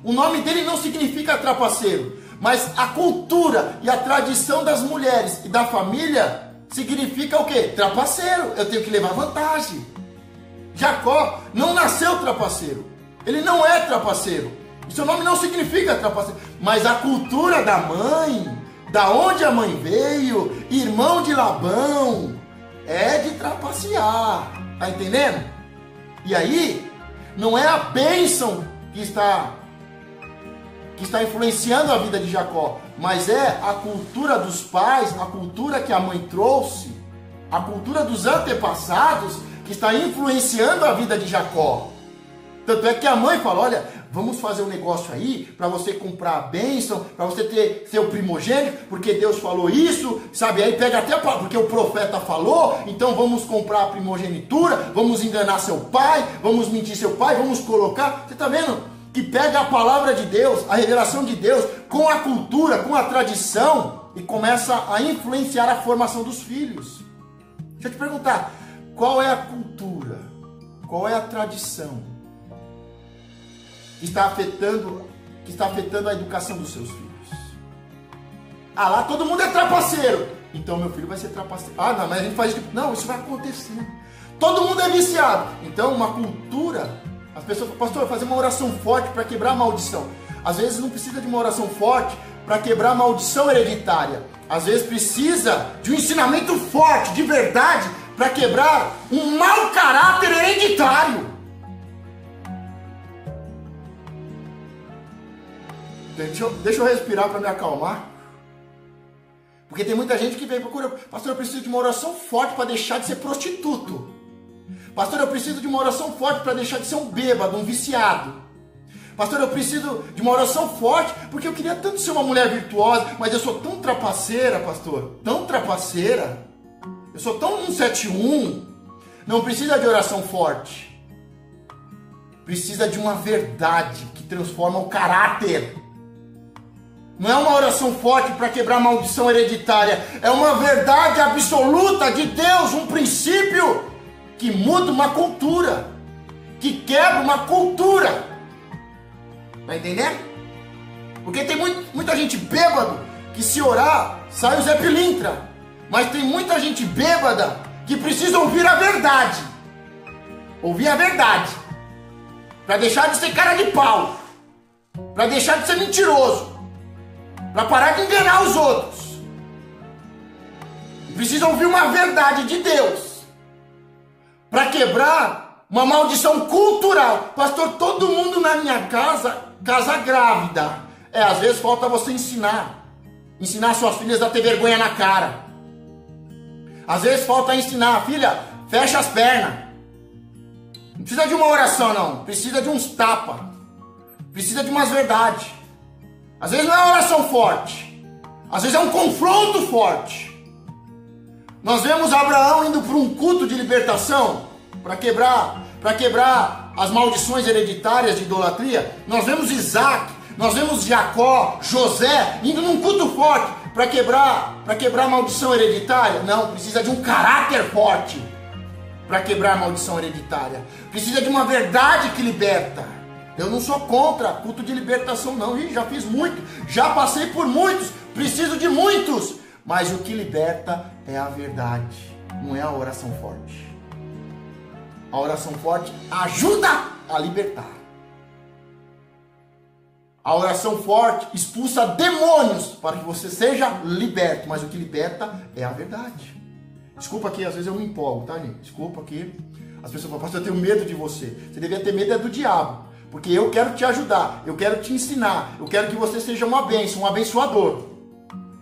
O nome dele não significa trapaceiro, mas a cultura e a tradição das mulheres e da família significa o quê? Trapaceiro. Eu tenho que levar vantagem. Jacó não nasceu trapaceiro. Ele não é trapaceiro. O seu nome não significa trapaceiro. Mas a cultura da mãe, da onde a mãe veio, irmão de Labão, é de trapacear. Tá entendendo? E aí, não é a bênção que está influenciando a vida de Jacó, mas é a cultura dos pais, a cultura que a mãe trouxe, a cultura dos antepassados que está influenciando a vida de Jacó. Tanto é que a mãe fala, olha, vamos fazer um negócio aí para você comprar a bênção, para você ter seu primogênito, porque Deus falou isso, sabe? Aí pega até porque o profeta falou, então vamos comprar a primogenitura, vamos enganar seu pai, vamos mentir seu pai, vamos colocar. Você está vendo que pega a palavra de Deus, a revelação de Deus, com a cultura, com a tradição e começa a influenciar a formação dos filhos. Deixa eu te perguntar, qual é a cultura, qual é a tradição que está afetando a educação dos seus filhos? Ah, lá todo mundo é trapaceiro, então meu filho vai ser trapaceiro. Ah, não, mas a gente faz isso. Não, isso vai acontecer. Todo mundo é viciado, então uma cultura. As pessoas falam, pastor, fazer uma oração forte para quebrar a maldição. Às vezes não precisa de uma oração forte para quebrar a maldição hereditária. Às vezes precisa de um ensinamento forte, de verdade, para quebrar um mau caráter hereditário. Deixa eu respirar para me acalmar. Porque tem muita gente que vem e procura, pastor, eu preciso de uma oração forte para deixar de ser prostituto. Pastor, eu preciso de uma oração forte para deixar de ser um bêbado, um viciado. Pastor, eu preciso de uma oração forte porque eu queria tanto ser uma mulher virtuosa, mas eu sou tão trapaceira, pastor, tão trapaceira. Eu sou tão 171. Não precisa de oração forte. Precisa de uma verdade que transforma o caráter. Não é uma oração forte para quebrar a maldição hereditária. É uma verdade absoluta de Deus, um princípio que muda uma cultura, que quebra uma cultura. Tá entendendo? Porque tem muita gente bêbado que se orar, sai o Zé Pilintra. Mas tem muita gente bêbada que precisa ouvir a verdade. Ouvir a verdade. Para deixar de ser cara de pau. Para deixar de ser mentiroso. Para parar de enganar os outros. Precisa ouvir uma verdade de Deus. Para quebrar uma maldição cultural. Pastor, todo mundo na minha casa grávida. Às vezes falta você ensinar. Ensinar suas filhas a ter vergonha na cara. Às vezes falta ensinar, filha, fecha as pernas. Não precisa de uma oração não, precisa de uns tapas. Precisa de umas verdades. Às vezes não é uma oração forte. Às vezes é um confronto forte. Nós vemos Abraão indo para um culto de libertação para quebrar as maldições hereditárias de idolatria. Nós vemos Isaac, nós vemos Jacó, José indo num culto forte para quebrar a maldição hereditária. Não, precisa de um caráter forte para quebrar a maldição hereditária. Precisa de uma verdade que liberta. Eu não sou contra culto de libertação não, já fiz muito, já passei por muitos, preciso de muitos. Mas o que liberta é a verdade, não é a oração forte. A oração forte ajuda a libertar. A oração forte expulsa demônios para que você seja liberto. Mas o que liberta é a verdade. Desculpa que às vezes eu me empolgo, tá, gente? Desculpa que as pessoas falam, pastor, eu tenho medo de você. Você devia ter medo do diabo. Porque eu quero te ajudar, eu quero te ensinar, eu quero que você seja uma bênção, um abençoador.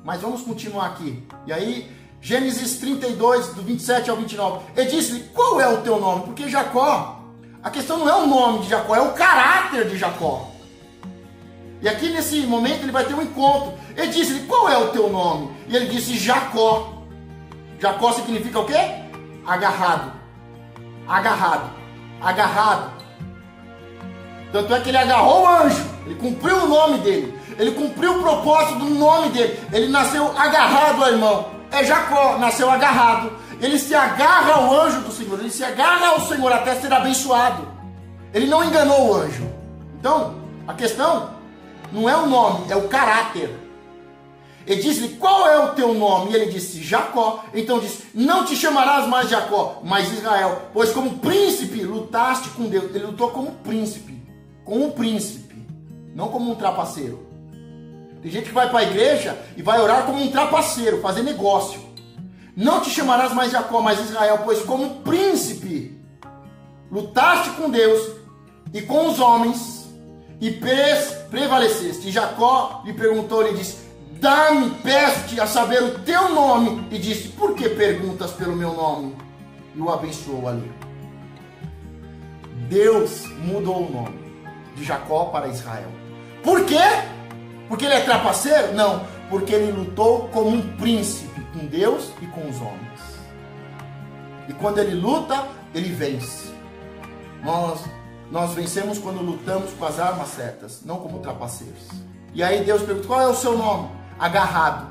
Mas vamos continuar aqui. E aí, Gênesis 32, do 27 ao 29. Ele disse-lhe, qual é o teu nome? Porque Jacó, a questão não é o nome de Jacó, é o caráter de Jacó. E aqui nesse momento ele vai ter um encontro. Ele disse-lhe, qual é o teu nome? E ele disse, Jacó. Jacó significa o quê? Agarrado. Agarrado. Agarrado. Tanto é que ele agarrou o anjo. Ele cumpriu o nome dele. Ele cumpriu o propósito do nome dele. Ele nasceu agarrado, irmão. É Jacó, nasceu agarrado. Ele se agarra ao anjo do Senhor. Ele se agarra ao Senhor até ser abençoado. Ele não enganou o anjo. Então, a questão não é o nome, é o caráter. Ele disse, qual é o teu nome? E ele disse, Jacó. Então disse, não te chamarás mais Jacó, mas Israel. Pois como príncipe lutaste com Deus. Ele lutou como príncipe. Como um príncipe. Não como um trapaceiro. Tem gente que vai para a igreja e vai orar como um trapaceiro, fazer negócio. Não te chamarás mais Jacó, mas Israel. Pois como príncipe lutaste com Deus e com os homens e prevaleceste. E Jacó lhe perguntou, lhe disse, dá-me, peço-te a saber o teu nome. E disse, por que perguntas pelo meu nome? E o abençoou ali. Deus mudou o nome de Jacó para Israel. Por quê? Porque ele é trapaceiro? Não, porque ele lutou como um príncipe com Deus e com os homens. E quando ele luta, ele vence. Nós vencemos quando lutamos com as armas certas, não como trapaceiros. E aí Deus pergunta, qual é o seu nome? Agarrado.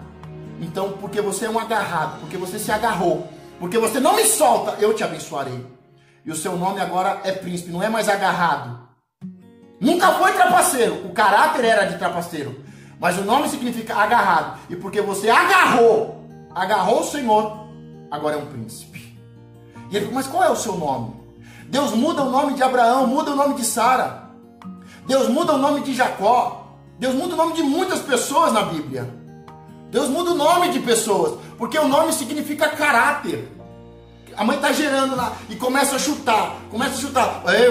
Então, porque você é um agarrado, porque você se agarrou, porque você não me solta, eu te abençoarei. E o seu nome agora é príncipe, não é mais agarrado. Nunca foi trapaceiro, o caráter era de trapaceiro, mas o nome significa agarrado. E porque você agarrou o Senhor, agora é um príncipe. E ele, mas qual é o seu nome? Deus muda o nome de Abraão, muda o nome de Sara. Deus muda o nome de Jacó. Deus muda o nome de muitas pessoas na Bíblia. Deus muda o nome de pessoas, porque o nome significa caráter. A mãe está gerando lá e começa a chutar. Ei,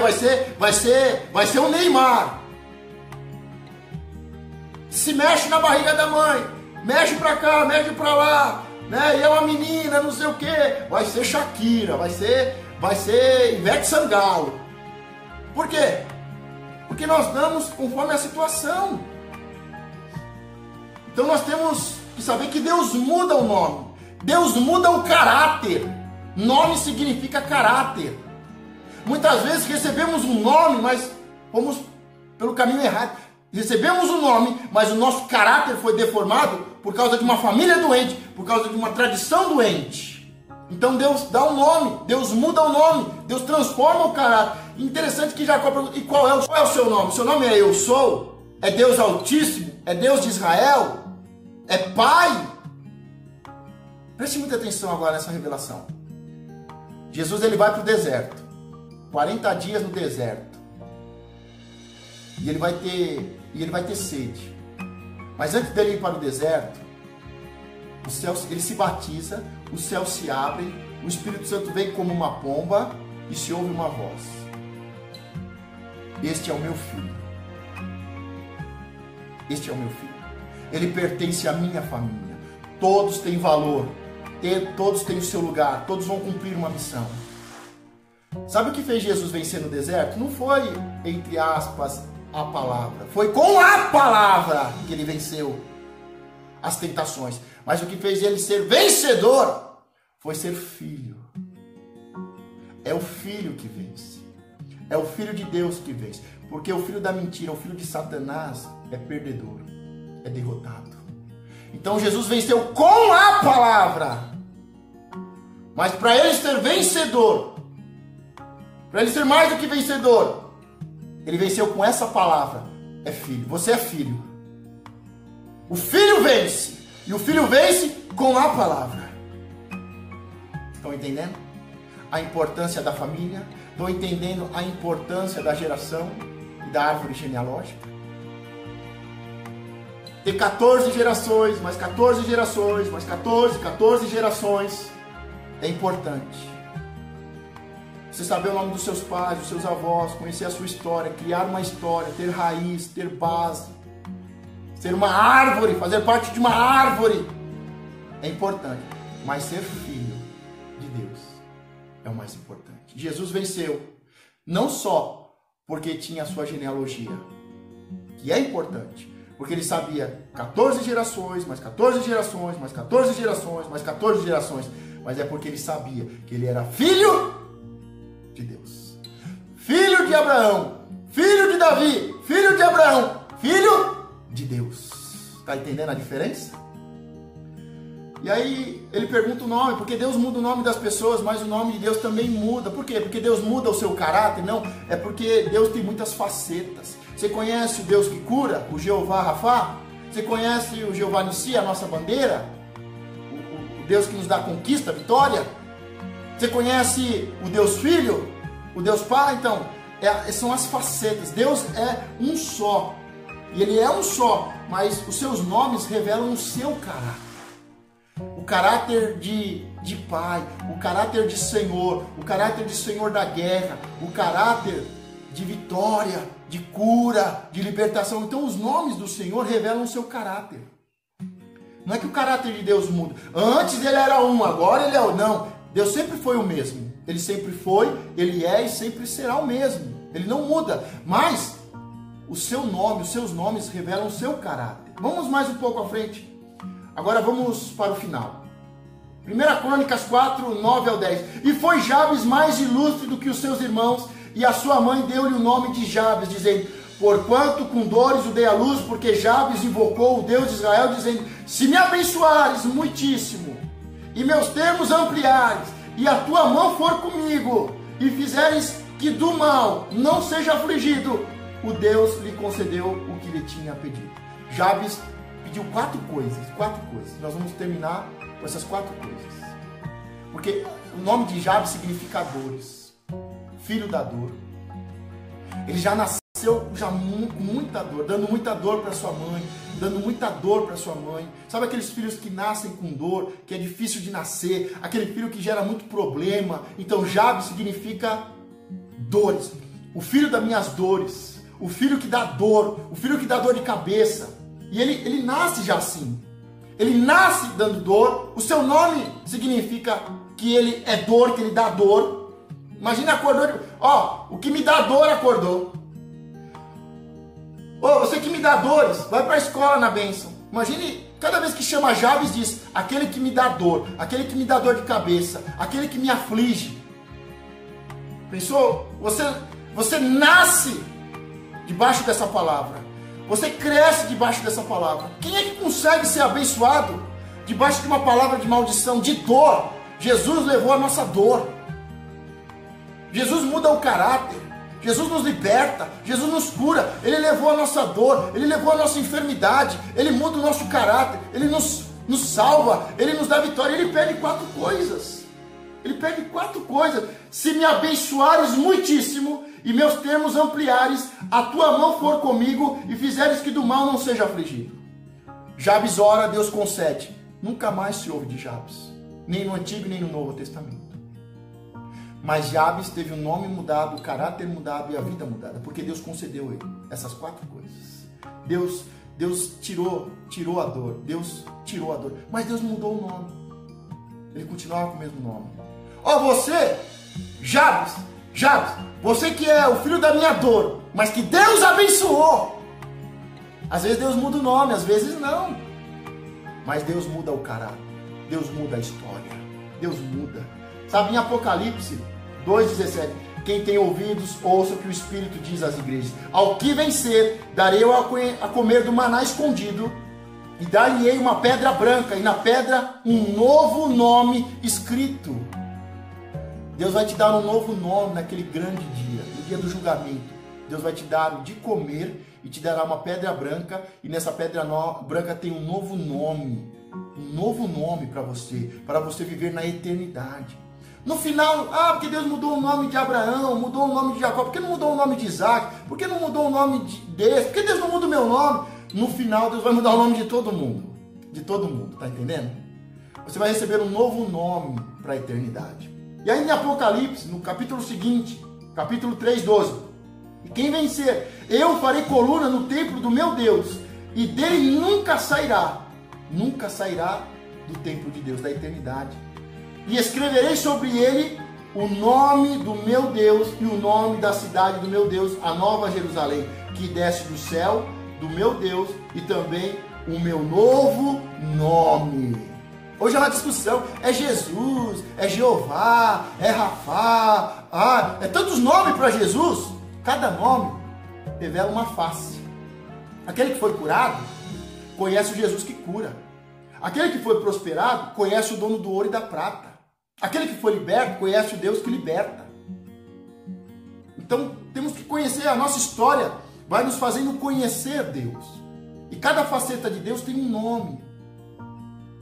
vai ser o Neymar. Se mexe na barriga da mãe, mexe para cá, mexe para lá, né? E é uma menina, não sei o que. Vai ser Shakira, vai ser Ivete Sangalo. Por quê? Porque nós damos conforme a situação. Então nós temos que saber que Deus muda o nome. Deus muda o caráter. Nome significa caráter. Muitas vezes recebemos um nome, mas fomos pelo caminho errado. Recebemos um nome, mas o nosso caráter foi deformado por causa de uma família doente, por causa de uma tradição doente. Então Deus dá um nome, Deus muda o nome, Deus transforma o caráter. Interessante que Jacó pergunta, e qual é o seu nome? Seu nome é Eu Sou? É Deus Altíssimo? É Deus de Israel? É Pai? Preste muita atenção agora nessa revelação. Jesus ele vai para o deserto, 40 dias no deserto, e ele vai ter sede. Mas antes dele ir para o deserto, ele se batiza, os céus se abrem, o Espírito Santo vem como uma pomba e se ouve uma voz. Este é o meu filho. Este é o meu filho. Ele pertence à minha família. Todos têm valor. Todos têm o seu lugar. Todos vão cumprir uma missão. Sabe o que fez Jesus vencer no deserto? Não foi, entre aspas, a palavra. Foi com a palavra que ele venceu as tentações. Mas o que fez ele ser vencedor foi ser filho. É o filho que vence. É o filho de Deus que vence. Porque o filho da mentira, o filho de Satanás é perdedor. É derrotado. Então Jesus venceu com a palavra. Mas para ele ser vencedor, para ele ser mais do que vencedor, ele venceu com essa palavra. É filho. Você é filho. O filho vence. E o filho vence com a palavra. Estão entendendo a importância da família? Estão entendendo a importância da geração e da árvore genealógica? Ter 14 gerações, mais 14 gerações, mais 14 gerações é importante. Você saber o nome dos seus pais, dos seus avós, conhecer a sua história, criar uma história, ter raiz, ter base, ser uma árvore, fazer parte de uma árvore é importante. Mas ser filho de Deus é o mais importante. Jesus venceu, não só porque tinha a sua genealogia, que é importante, porque ele sabia 14 gerações, mais 14 gerações, mais 14 gerações, mais 14 gerações, mas é porque ele sabia que ele era filho de Deus. Filho de Abraão, filho de Davi, filho de Abraão, filho de Deus. Está entendendo a diferença? E aí ele pergunta o nome, porque Deus muda o nome das pessoas, mas o nome de Deus também muda. Por quê? Porque Deus muda o seu caráter? Não, é porque Deus tem muitas facetas. Você conhece o Deus que cura, o Jeová Rafá? Você conhece o Jeová Nissi, a nossa bandeira? O Deus que nos dá conquista, vitória? Você conhece o Deus Filho? O Deus Pai? Então, são as facetas. Deus é um só. E Ele é um só, mas os seus nomes revelam o seu caráter. O caráter de Pai, o caráter de Senhor, o caráter de Senhor da guerra, o caráter de vitória, de cura, de libertação. Então os nomes do Senhor revelam o seu caráter. Não é que o caráter de Deus muda. Antes ele era um, agora ele é outro. Não, Deus sempre foi o mesmo. Ele sempre foi, ele é e sempre será o mesmo. Ele não muda, mas o seu nome, os seus nomes revelam o seu caráter. Vamos mais um pouco à frente. Agora vamos para o final. 1 Crônicas 4, 9 ao 10. E foi Jabes mais ilustre do que os seus irmãos, e a sua mãe deu-lhe o nome de Jabes, dizendo: porquanto com dores o dei à luz, porque Jabes invocou o Deus de Israel, dizendo: se me abençoares muitíssimo, e meus termos ampliares, e a tua mão for comigo, e fizeres que do mal não seja afligido, o Deus lhe concedeu o que lhe tinha pedido. Jabes pediu quatro coisas. Nós vamos terminar com essas 4 coisas. Porque o nome de Jabes significa dores. Filho da dor. Ele já nasceu com muita dor, dando muita dor para sua mãe, dando muita dor para sua mãe. Sabe aqueles filhos que nascem com dor, que é difícil de nascer, aquele filho que gera muito problema? Então Jabes significa dores. O filho das minhas dores, o filho que dá dor, o filho que dá dor de cabeça. E ele nasce já assim. Ele nasce dando dor. O seu nome significa que ele é dor, que ele dá dor. Imagina, acordou, o que me dá dor acordou. Você que me dá dores, vai para a escola na bênção. Imagine, cada vez que chama Jabes diz: aquele que me dá dor, aquele que me dá dor de cabeça, aquele que me aflige. Pensou? Você nasce debaixo dessa palavra. Você cresce debaixo dessa palavra. Quem é que consegue ser abençoado debaixo de uma palavra de maldição, de dor? Jesus levou a nossa dor. Jesus muda o caráter. Jesus nos liberta. Jesus nos cura. Ele levou a nossa dor. Ele levou a nossa enfermidade. Ele muda o nosso caráter. Ele nos salva. Ele nos dá vitória. Ele pede 4 coisas. Ele pede 4 coisas. Se me abençoares muitíssimo e meus termos ampliares, a tua mão for comigo e fizeres que do mal não seja afligido. Jabes ora, Deus concede. Nunca mais se ouve de Jabes, nem no Antigo nem no Novo Testamento. Mas Jabes teve o nome mudado, o caráter mudado e a vida mudada, porque Deus concedeu ele essas 4 coisas. Deus tirou a dor, Deus tirou a dor, mas Deus mudou o nome. Ele continuava com o mesmo nome. Você, Jabes, você que é o filho da minha dor, mas que Deus abençoou. Às vezes Deus muda o nome, às vezes não. Mas Deus muda o caráter, Deus muda a história, Deus muda. Sabe, em Apocalipse 2,17, quem tem ouvidos, ouça o que o Espírito diz às igrejas. Ao que vencer, darei eu a comer do maná escondido, e dar-lhe-ei uma pedra branca, e na pedra um novo nome escrito. Deus vai te dar um novo nome naquele grande dia, no dia do julgamento. Deus vai te dar o de comer e te dará uma pedra branca, e nessa pedra branca tem um novo nome para você viver na eternidade. No final, porque Deus mudou o nome de Abraão, mudou o nome de Jacó, por que não mudou o nome de Isaac? Por que não mudou o nome desse? Por que Deus não muda o meu nome? No final, Deus vai mudar o nome de todo mundo, tá entendendo? Você vai receber um novo nome para a eternidade. E aí em Apocalipse, no capítulo seguinte, capítulo 3:12, e quem vencer, eu farei coluna no templo do meu Deus, e dele nunca sairá do templo de Deus, da eternidade. E escreverei sobre ele o nome do meu Deus e o nome da cidade do meu Deus, a nova Jerusalém, que desce do céu do meu Deus, e também o meu novo nome. Hoje é uma discussão, é Jesus, é Jeová, é Rafá, é tantos nomes para Jesus. Cada nome revela uma face. Aquele que foi curado conhece o Jesus que cura. Aquele que foi prosperado conhece o dono do ouro e da prata. Aquele que foi liberto conhece o Deus que liberta. Então temos que conhecer a nossa história, vai nos fazendo conhecer Deus. E cada faceta de Deus tem um nome.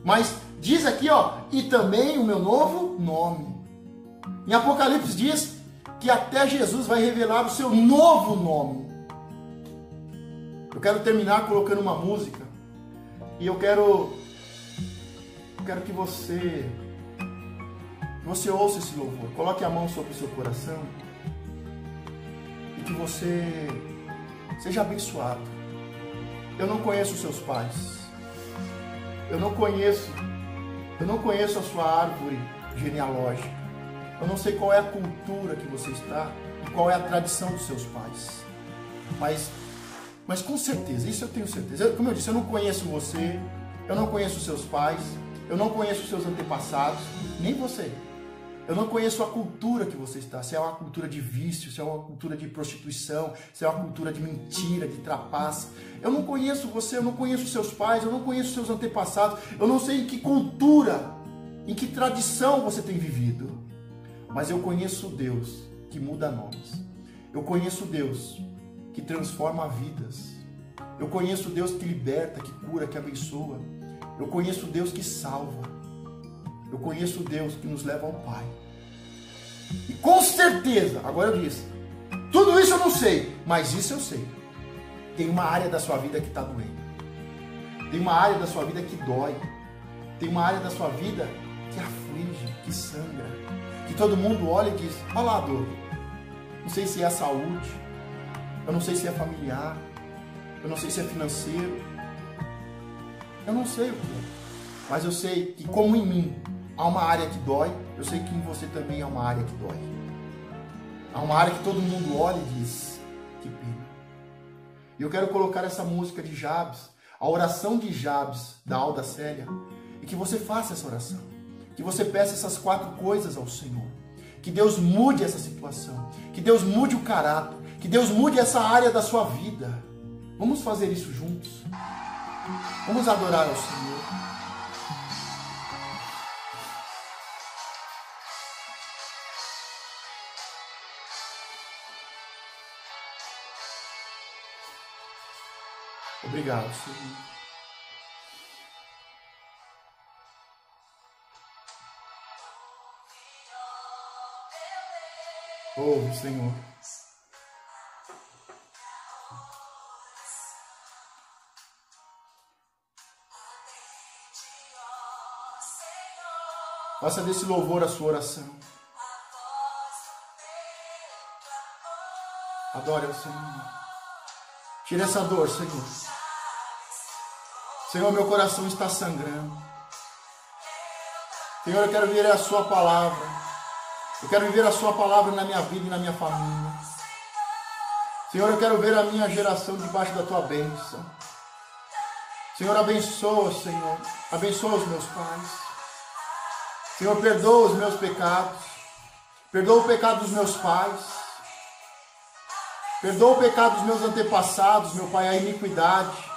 Mas diz aqui, ó, e também o meu novo nome. Em Apocalipse diz que até Jesus vai revelar o seu novo nome. Eu quero terminar colocando uma música. E eu quero que você ouça esse louvor. Coloque a mão sobre o seu coração. E que você seja abençoado. Eu não conheço os seus pais. Eu não conheço a sua árvore genealógica. Eu não sei qual é a cultura que você está e qual é a tradição dos seus pais. Mas com certeza, isso eu tenho certeza. Como eu disse, eu não conheço você, eu não conheço os seus pais, eu não conheço os seus antepassados, nem você. Eu não conheço a cultura que você está, se é uma cultura de vício, se é uma cultura de prostituição, se é uma cultura de mentira, de trapaça. Eu não conheço você, eu não conheço os seus pais, eu não conheço os seus antepassados, eu não sei em que cultura, em que tradição você tem vivido. Mas eu conheço o Deus que muda nomes. Eu conheço o Deus que transforma vidas. Eu conheço o Deus que liberta, que cura, que abençoa. Eu conheço o Deus que salva. Eu conheço o Deus que nos leva ao Pai. E com certeza, agora eu disse, tudo isso eu não sei, mas isso eu sei. Tem uma área da sua vida que está doendo. Tem uma área da sua vida que dói. Tem uma área da sua vida que aflige, que sangra. Que todo mundo olha e diz, olha lá a dor. Não sei se é a saúde. Eu não sei se é familiar. Eu não sei se é financeiro. Eu não sei o que é. Mas eu sei que como em mim há uma área que dói, eu sei que em você também há uma área que dói. Há uma área que todo mundo olha e diz, que pena. E eu quero colocar essa música de Jabes, a oração de Jabes, da Alda Célia, e que você faça essa oração. Que você peça essas 4 coisas ao Senhor. Que Deus mude essa situação. Que Deus mude o caráter. Que Deus mude essa área da sua vida. Vamos fazer isso juntos. Vamos adorar ao Senhor. Obrigado, Senhor. Oh, Senhor. Faça desse louvor a sua oração. Adore ao Senhor. Tire essa dor, Senhor. Senhor, meu coração está sangrando. Senhor, eu quero viver a sua palavra. Eu quero viver a sua palavra na minha vida e na minha família. Senhor, eu quero ver a minha geração debaixo da tua bênção. Senhor, abençoa, Senhor. Abençoa os meus pais. Senhor, perdoa os meus pecados. Perdoa o pecado dos meus pais. Perdoa o pecado dos meus antepassados, meu Pai, a iniquidade.